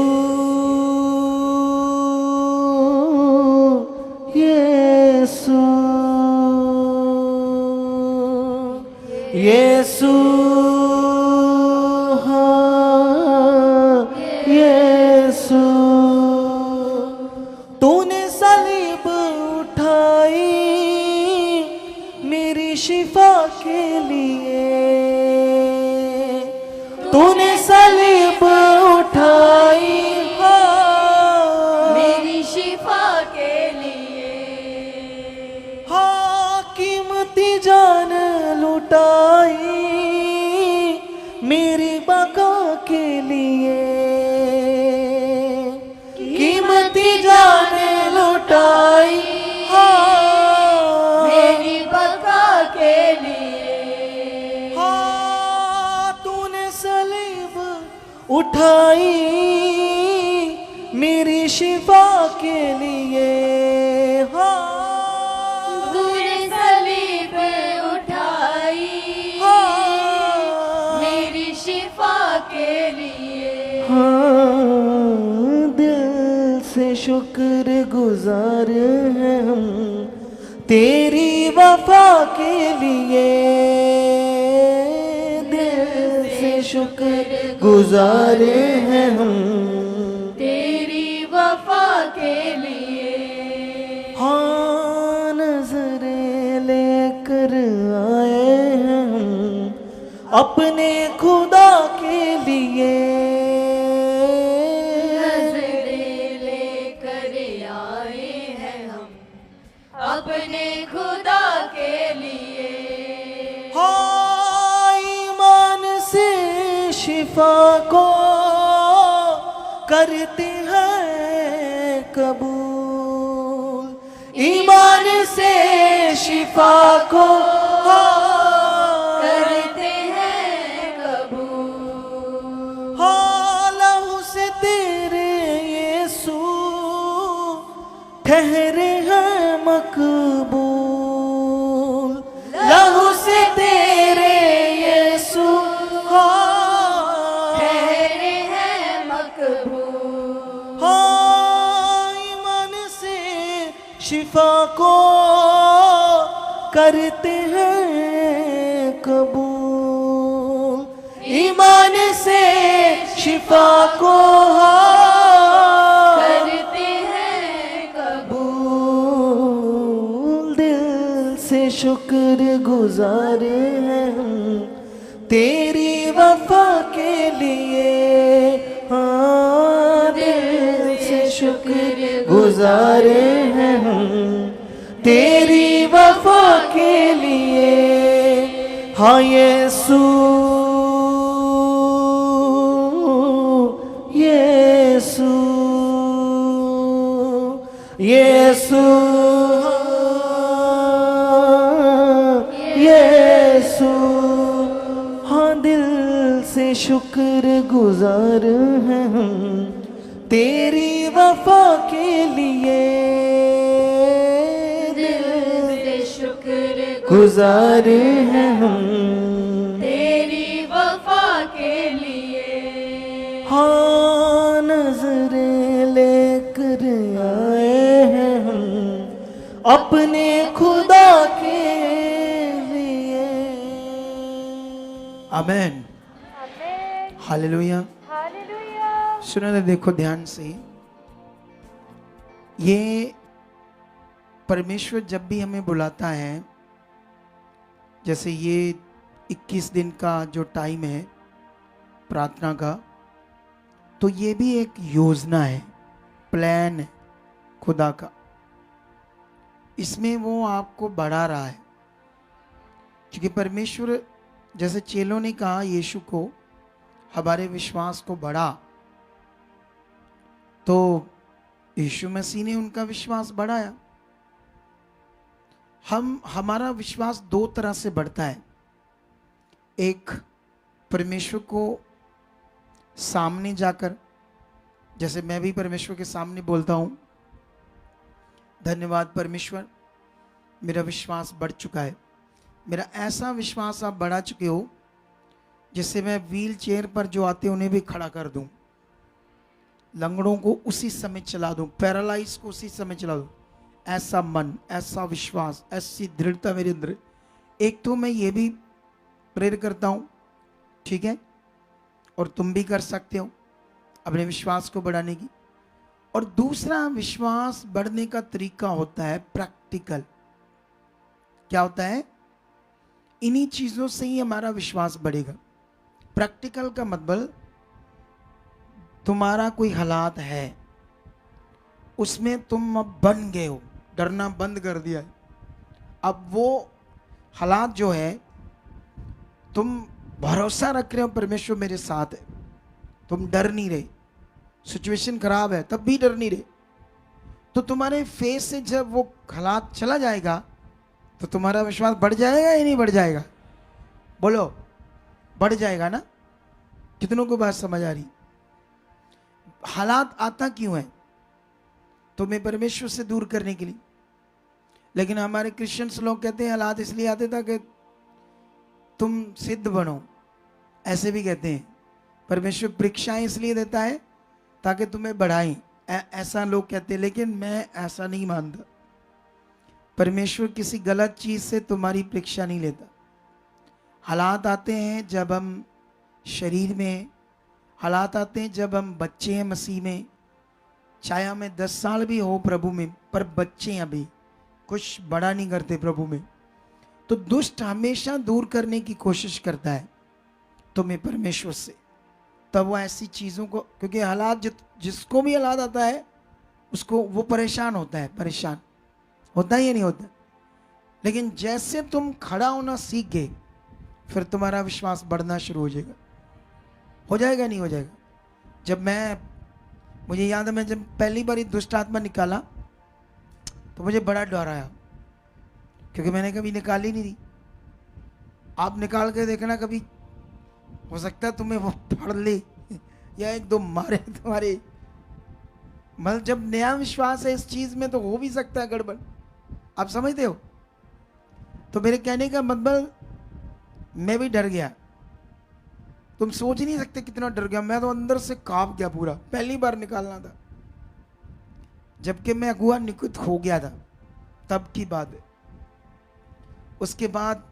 यीशु यीशु, हाँ यीशु। तूने सलीब उठाई मेरी शिफा के लिए, तूने सलीब उठाई मेरी शिफा के लिए। हाँ कीमती जान लुटाई मेरी बका के लिए, कीमती जान लुटाई मेरी बका के लिए। हाँ तूने सलीब उठाई मेरी शिफा के लिए। हाँ तूने सलीब उठाई मेरी शिफा के लिए। हाँ दिल से शुक्र गुजार हैं हम तेरी वफा के लिए, दिल से शुक्र गुजार हैं हम तेरी वफा के लिए। हाँ नजरें लेकर आए हैं हम अपने खुदा के लिए, नजरें लेकर आए हैं हम अपने खुदा के लिए। हाँ ईमान से शिफा को करते हैं कबूल, ईमान से शिफा को करते हैं कबूल। हाँ लहू से तेरे यीशु ठहरे हैं मकबूल, लहू से तेरे यीशु ठहरे हैं मकबूल। हाँ ईमान से शिफा को करते हैं कबूल, ईमान से शिफा को करते से शुक्र गुजार हैं हम तेरी वफा के लिए, हाँ दिल से शुक्र गुजार हैं हम तेरी वफा के लिए। हाँ यीशु यीशु यीशु यीशु, हाँ दिल से शुक्र गुजार हैं हम तेरी वफा के लिए, दिल से शुक्र गुजार हैं हम तेरी वफा के लिए। हाँ नजरें लेकर आए हैं हम अपने खुदा के लिए। आमेन, हालेलुया। सुनो ना, देखो ध्यान से, ये परमेश्वर जब भी हमें बुलाता है, जैसे ये 21 दिन का जो टाइम है प्रार्थना का, तो ये भी एक योजना है, प्लान है खुदा का। इसमें वो आपको बढ़ा रहा है, क्योंकि परमेश्वर, जैसे चेलों ने कहा यीशु को हमारे विश्वास को बढ़ा, तो यीशु मसीह ने उनका विश्वास बढ़ाया। हमारा विश्वास दो तरह से बढ़ता है। एक, परमेश्वर को सामने जाकर, जैसे मैं भी परमेश्वर के सामने बोलता हूं, धन्यवाद परमेश्वर, मेरा विश्वास बढ़ चुका है। मेरा ऐसा विश्वास आप बढ़ा चुके हो जिससे मैं व्हील चेयर पर जो आते उन्हें भी खड़ा कर दूं, लंगड़ों को उसी समय चला दूं, पैरालाइज को उसी समय चला दूं। ऐसा मन, ऐसा विश्वास, ऐसी दृढ़ता मेरे अंदर। एक तो मैं ये भी प्रेयर करता हूं, ठीक है, और तुम भी कर सकते हो अपने विश्वास को बढ़ाने की। और दूसरा विश्वास बढ़ने का तरीका होता है प्रैक्टिकल। क्या होता है? इन्हीं चीजों से ही हमारा विश्वास बढ़ेगा। प्रैक्टिकल का मतलब, तुम्हारा कोई हालात है, उसमें तुम अब बन गए हो, डरना बंद कर दिया है। अब वो हालात जो है, तुम भरोसा रख रहे हो परमेश्वर मेरे साथ है, तुम डर नहीं रहे। सिचुएशन खराब है तब भी डर नहीं रहे। तो तुम्हारे फेस से जब वो हालात चला जाएगा तो तुम्हारा विश्वास बढ़ जाएगा या नहीं बढ़ जाएगा? बोलो, बढ़ जाएगा ना? कितनों को बात समझ आ रही? हालात आता क्यों है? तुम्हें परमेश्वर से दूर करने के लिए। लेकिन हमारे क्रिश्चियंस लोग कहते हैं हालात इसलिए आते ताकि तुम सिद्ध बनो, ऐसे भी कहते हैं। परमेश्वर परीक्षाएं इसलिए देता है ताकि तुम्हें बढ़ाएं, ऐसा लोग कहते हैं। लेकिन मैं ऐसा नहीं मानता। परमेश्वर किसी गलत चीज से तुम्हारी परीक्षा नहीं लेता। हालात आते हैं जब हम शरीर में, हालात आते हैं जब हम बच्चे हैं मसीह में, चाहे हमें 10 साल भी हो प्रभु में, पर बच्चे हैं, अभी कुछ बड़ा नहीं करते प्रभु में। तो दुष्ट हमेशा दूर करने की कोशिश करता है तुम्हें परमेश्वर से। तब वो ऐसी चीज़ों को, क्योंकि हालात, जिसको भी हालात आता है उसको वो परेशान होता है, परेशान होता है या नहीं होता? लेकिन जैसे तुम खड़ा होना सीख गए, फिर तुम्हारा विश्वास बढ़ना शुरू हो जाएगा। हो जाएगा नहीं हो जाएगा? जब मुझे याद है, मैं जब पहली बार दुष्ट आत्मा निकाला तो मुझे बड़ा डर आया, क्योंकि मैंने कभी निकाली नहीं थी। आप निकाल के देखना, कभी हो सकता है तुम्हें वो पढ़ ले या एक दो मारे तुम्हारे। मतलब जब नया विश्वास है इस चीज में तो हो भी सकता है गड़बड़। आप समझते हो? तो मेरे कहने का मतलब, मैं भी डर गया। तुम सोच नहीं सकते कितना डर गया। मैं तो अंदर से कांप गया पूरा। पहली बार निकालना था, जबकि मैं अगुआ निकुत हो गया था, तब की बात है। उसके बाद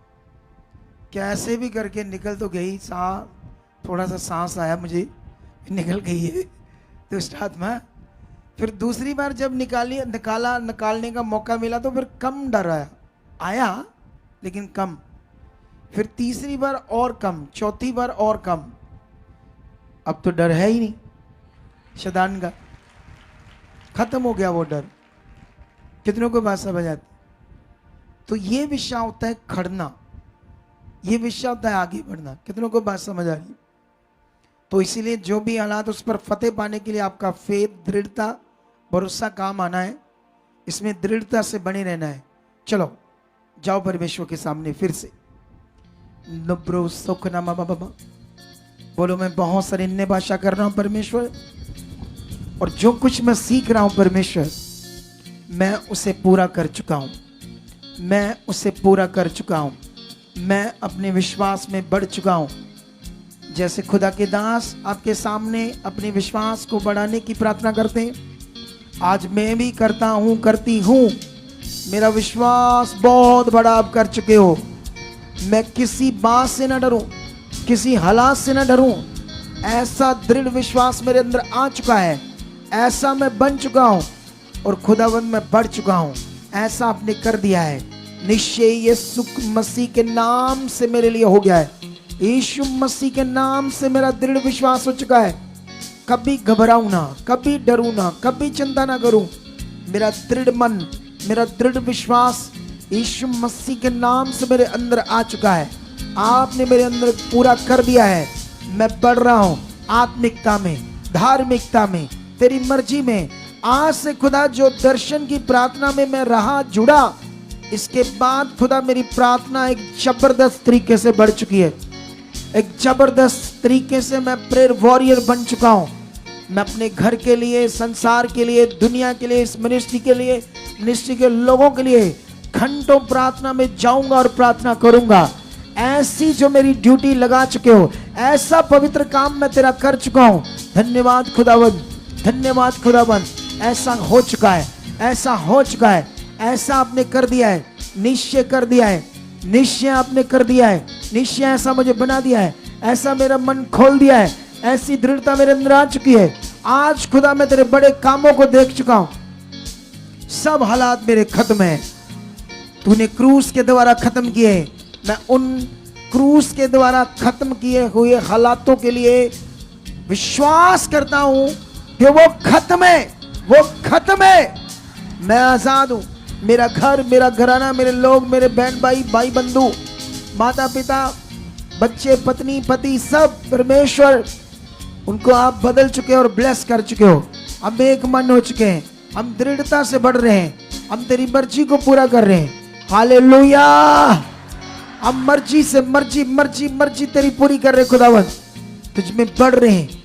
कैसे भी करके निकल तो गई। थोड़ा सा सांस आया मुझे, निकल गई है दुष्ट आत्मा। फिर दूसरी बार जब निकालने का मौका मिला तो फिर कम डर आया, लेकिन कम, फिर तीसरी बार और कम, चौथी बार और कम। अब तो डर है ही नहीं शैतान का, खत्म हो गया वो डर। कितनों को बात समझ आती? तो ये विषय होता है खड़ना, ये विषय होता है आगे बढ़ना। कितनों को बात समझ आ रही? तो इसीलिए जो भी हालात, उस पर फतेह पाने के लिए आपका फेथ, दृढ़ता, भरोसा काम आना है। इसमें दृढ़ता से बने रहना है। चलो जाओ परमेश्वर के सामने फिर से। नब्रो सुख नामा बाबा बोलो, मैं बहुत सारी अन्य भाषा कर रहा हूं परमेश्वर, और जो कुछ मैं सीख रहा हूं परमेश्वर, मैं उसे पूरा कर चुका हूं, मैं उसे पूरा कर चुका हूं, मैं अपने विश्वास में बढ़ चुका हूं। जैसे खुदा के दास आपके सामने अपने विश्वास को बढ़ाने की प्रार्थना करते हैं, आज मैं भी करता हूं, करती हूं। मेरा विश्वास बहुत बड़ा आप कर चुके हो। मैं किसी बात से ना डरूं, किसी हालात से ना डरूं। ऐसा दृढ़ विश्वास मेरे अंदर आ चुका है, ऐसा मैं बन चुका हूं और खुदावंद मैं बढ़ चुका हूं। ऐसा आपने कर दिया है। निश्चय ये सुख मसीह के नाम से मेरे लिए हो गया है। यीशु मसीह के नाम से मेरा दृढ़ विश्वास हो चुका है। कभी घबराऊं ना, कभी डरूं ना, कभी चिंता ना करूं। मेरा दृढ़ मन, मेरा दृढ़ विश्वास यीशु मसीह के नाम से मेरे अंदर आ चुका है। आपने मेरे अंदर पूरा कर दिया है। मैं बढ़ रहा हूं आत्मिकता में, धार्मिकता में, तेरी मर्जी में। आज से खुदा जो दर्शन की प्रार्थना में मैं रहा, जुड़ा, इसके बाद खुदा मेरी प्रार्थना एक जबरदस्त तरीके से बढ़ चुकी है। एक जबरदस्त तरीके से मैं प्रेयर वॉरियर बन चुका हूं। मैं अपने घर के लिए, संसार के लिए, दुनिया के लिए, इस मिनिस्ट्री के लिए, मिनिस्ट्री के लोगों के लिए घंटों प्रार्थना में जाऊंगा और प्रार्थना करूंगा। ऐसी जो मेरी ड्यूटी लगा चुके हो, ऐसा पवित्र काम मैं तेरा कर चुका हूं। धन्यवाद खुदावंद, धन्यवाद खुदावंद। ऐसा हो चुका है, ऐसा हो चुका है, ऐसा आपने कर दिया है, निश्चय कर दिया है, निश्चय आपने कर दिया है, निश्चय ऐसा मुझे बना दिया है, ऐसा मेरा मन खोल दिया है, ऐसी दृढ़ता मेरे अंदर आ चुकी है। आज खुदा मैं तेरे बड़े कामों को देख चुका हूं। सब हालात मेरे खत्म है, तूने क्रूस के द्वारा खत्म किए। मैं उन क्रूस के द्वारा खत्म किए हुए हालातों के लिए विश्वास करता हूं कि वो खत्म है, वो खत्म है। मैं आजाद हूं। मेरा घर, मेरा घराना, मेरे लोग, मेरे बहन भाई, भाई बंधु, माता पिता, बच्चे, पत्नी, पति, सब परमेश्वर उनको आप बदल चुके और ब्लेस कर चुके हो। हम एक मन हो चुके हैं, हम दृढ़ता से बढ़ रहे हैं, हम तेरी मर्जी को पूरा कर रहे हैं। हालेलुया। हम मर्जी से मर्जी मर्जी मर्जी तेरी पूरी कर रहे खुदावंद, तुझ में बढ़ रहे हैं।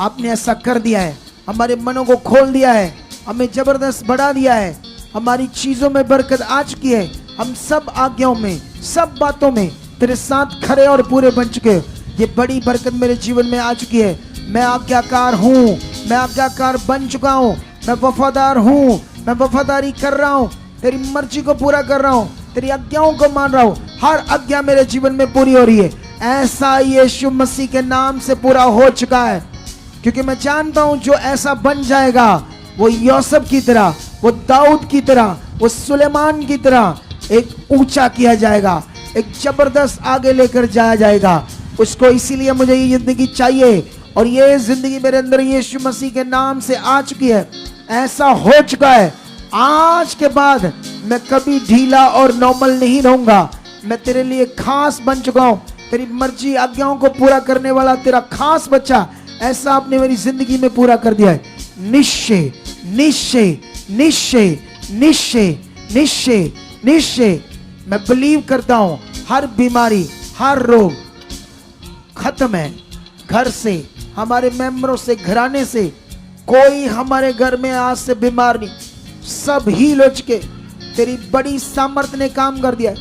आपने ऐसा कर दिया है, हमारे मनों को खोल दिया है, हमें जबरदस्त बढ़ा दिया है। हमारी चीजों में बरकत आ चुकी है। हम सब आज्ञाओं में, सब बातों में तेरे साथ खरे और पूरे बन चुके। ये बड़ी बरकत मेरे जीवन में आ चुकी है। मैं आज्ञाकार हूँ, मैं आज्ञाकार बन चुका हूँ, मैं वफादार हूँ, मैं वफादारी कर रहा हूँ, तेरी मर्जी को पूरा कर रहा हूँ, तेरी आज्ञाओं को मान रहा हूँ। हर आज्ञा मेरे जीवन में पूरी हो रही है। ऐसा यीशु मसीह के नाम से पूरा हो चुका है, क्योंकि मैं जानता हूँ जो ऐसा बन जाएगा वो यूसुफ की तरह, वो दाऊद की तरह, वो सुलेमान की तरह एक ऊंचा किया जाएगा, एक जबरदस्त आगे लेकर जाया जाएगा उसको। इसीलिए मुझे ये जिंदगी चाहिए और ये जिंदगी मेरे अंदर यीशु मसीह के नाम से आ चुकी है। ऐसा हो चुका है। आज के बाद मैं कभी ढीला और नॉर्मल नहीं रहूंगा। मैं तेरे लिए खास बन चुका हूं, तेरी मर्जी आज्ञाओं को पूरा करने वाला तेरा खास बच्चा। ऐसा आपने मेरी जिंदगी में पूरा कर दिया है। निश्चय निश्चय निश्चय निश्चय निश्चय निश्चय मैं बिलीव करता हूं हर बीमारी, हर रोग खत्म है। घर से, हमारे मेंबरों से, घराने से कोई हमारे घर में आज से बीमार नहीं, सब हील हो चुके। तेरी बड़ी सामर्थ ने काम कर दिया।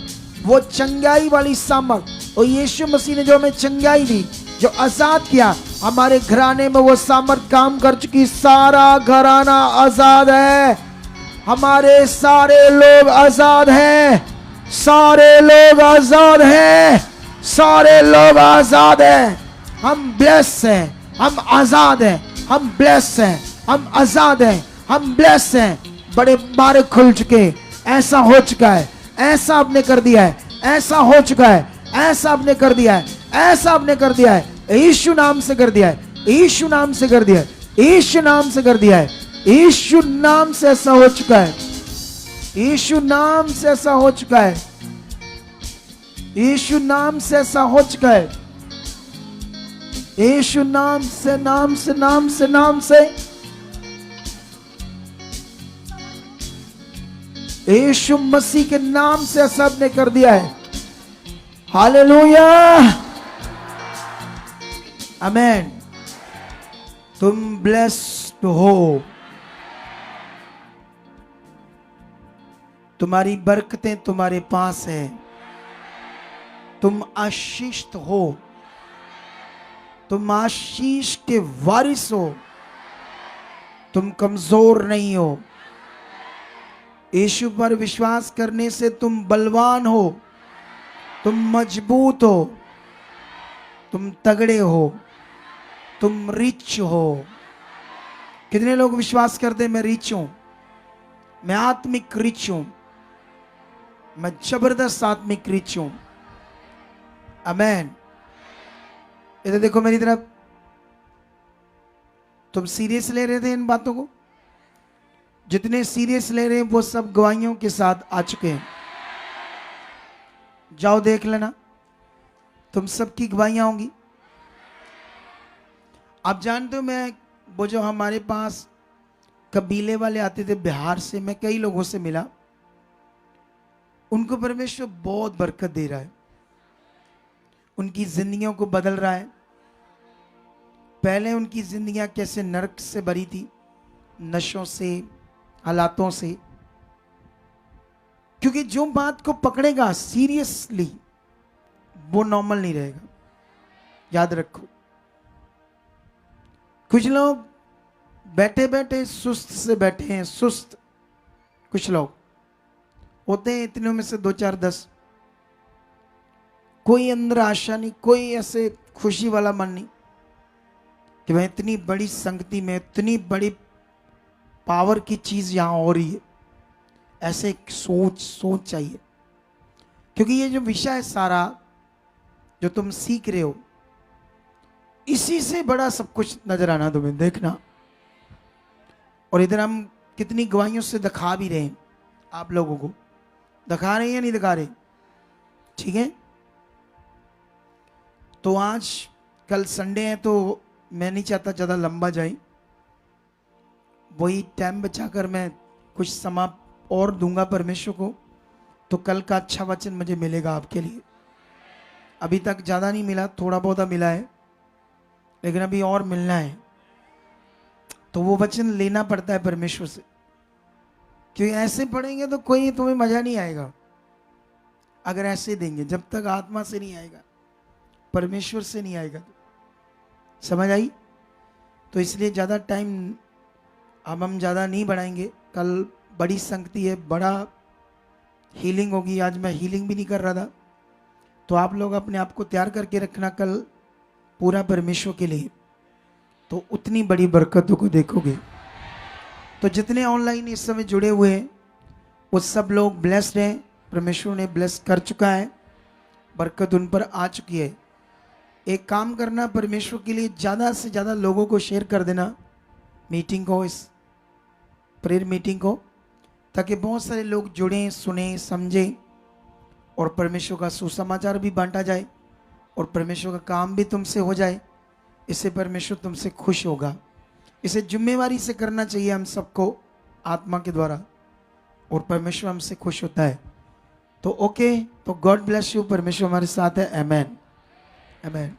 वो चंगाई वाली सामर्थ, और यीशु मसीह ने जो हमें चंगाई दी, जो आजाद किया, हमारे घराने में वो सामर्थ काम कर चुकी। सारा घराना आजाद है, हमारे सारे लोग आजाद हैं, सारे लोग आजाद हैं, सारे लोग आजाद हैं। हम ब्लेस हैं, हम आजाद हैं, हम ब्लेस हैं, हम आजाद हैं, हम ब्लेस हैं। बड़े बारे खुल चुके। ऐसा हो चुका है, ऐसा आपने कर दिया है। ऐसा हो चुका है, ऐसा आपने कर दिया है, ऐसा आपने कर दिया है, यीशु नाम से कर दिया है, यीशु नाम से कर दिया है, यीशु नाम से कर दिया है, यीशु नाम से ऐसा हो चुका है, यीशु नाम से ऐसा हो चुका है, यीशु नाम से ऐसा हो चुका है, यीशु नाम से, नाम से, नाम से, नाम से, यीशु मसीह के नाम से ऐसा आपने कर दिया है। हालेलुया, आमेन। तुम ब्लेस्ड हो, तुम्हारी बरकतें तुम्हारे पास हैं, तुम आशीषित हो, तुम आशीष के वारिस हो, तुम कमजोर नहीं हो। यीशु पर विश्वास करने से तुम बलवान हो, तुम मजबूत हो, तुम तगड़े हो, तुम रिच हो। कितने लोग विश्वास करते हैं मैं रिच हूं, मैं आत्मिक रिच हूं, मैं जबरदस्त आत्मिक रिच हूं। आमेन। इधर देखो मेरी तरफ, तुम सीरियस ले रहे थे इन बातों को? जितने सीरियस ले रहे हैं वो सब गवाहियों के साथ आ चुके हैं। जाओ देख लेना, तुम सबकी गवाहियां होंगी। आप जानते हो, मैं वो जो हमारे पास कबीले वाले आते थे बिहार से, मैं कई लोगों से मिला, उनको परमेश्वर बहुत बरकत दे रहा है, उनकी जिंदगियों को बदल रहा है। पहले उनकी जिंदगियां कैसे नरक से भरी थी, नशों से, हालातों से, क्योंकि जो बात को पकड़ेगा सीरियसली वो नॉर्मल नहीं रहेगा। याद रखो, कुछ लोग बैठे बैठे सुस्त से बैठे हैं, सुस्त कुछ लोग होते हैं, इतनों में से 2 4 10, कोई अंदर आशा नहीं, कोई ऐसे खुशी वाला मन नहीं कि मैं इतनी बड़ी संगति में, इतनी बड़ी पावर की चीज यहां हो रही है। ऐसे एक सोच चाहिए, क्योंकि ये जो विषय है सारा जो तुम सीख रहे हो, इसी से बड़ा सब कुछ नजर आना तुम्हें, देखना। और इधर हम कितनी गवाहियों से दिखा भी रहे हैं, आप लोगों को दिखा रहे हैं या नहीं दिखा रहे? ठीक है। तो आज कल संडे है, तो मैं नहीं चाहता ज़्यादा लंबा जाए, वही टाइम बचाकर मैं कुछ समय और दूंगा परमेश्वर को, तो कल का अच्छा वचन मुझे मिलेगा आपके लिए। अभी तक ज़्यादा नहीं मिला, थोड़ा बहुत मिला है, लेकिन अभी और मिलना है। तो वो वचन लेना पड़ता है परमेश्वर से, क्योंकि ऐसे पढ़ेंगे तो कोई तुम्हें मज़ा नहीं आएगा। अगर ऐसे देंगे, जब तक आत्मा से नहीं आएगा, परमेश्वर से नहीं आएगा, तो समझ आई? तो इसलिए ज़्यादा टाइम अब हम ज़्यादा नहीं बढ़ाएंगे। कल बड़ी संगति है, बड़ा हीलिंग होगी। आज मैं हीलिंग भी नहीं कर रहा था, तो आप लोग अपने आप को तैयार करके रखना कल पूरा परमेश्वर के लिए, तो उतनी बड़ी बरकतों को देखोगे। तो जितने ऑनलाइन इस समय जुड़े हुए हैं वो सब लोग ब्लेस्ड हैं, परमेश्वर ने ब्लेस कर चुका है, बरकत उन पर आ चुकी है। एक काम करना, परमेश्वर के लिए ज़्यादा से ज़्यादा लोगों को शेयर कर देना मीटिंग को, इस प्रेयर मीटिंग को, ताकि बहुत सारे लोग जुड़ें, सुने, समझें, और परमेश्वर का सुसमाचार भी बांटा जाए और परमेश्वर का काम भी तुमसे हो जाए। इससे परमेश्वर तुमसे खुश होगा। इसे जिम्मेवारी से करना चाहिए हम सबको, आत्मा के द्वारा, और परमेश्वर हमसे खुश होता है। तो ओके, तो गॉड ब्लेस यू। परमेश्वर हमारे साथ है। आमेन, आमेन।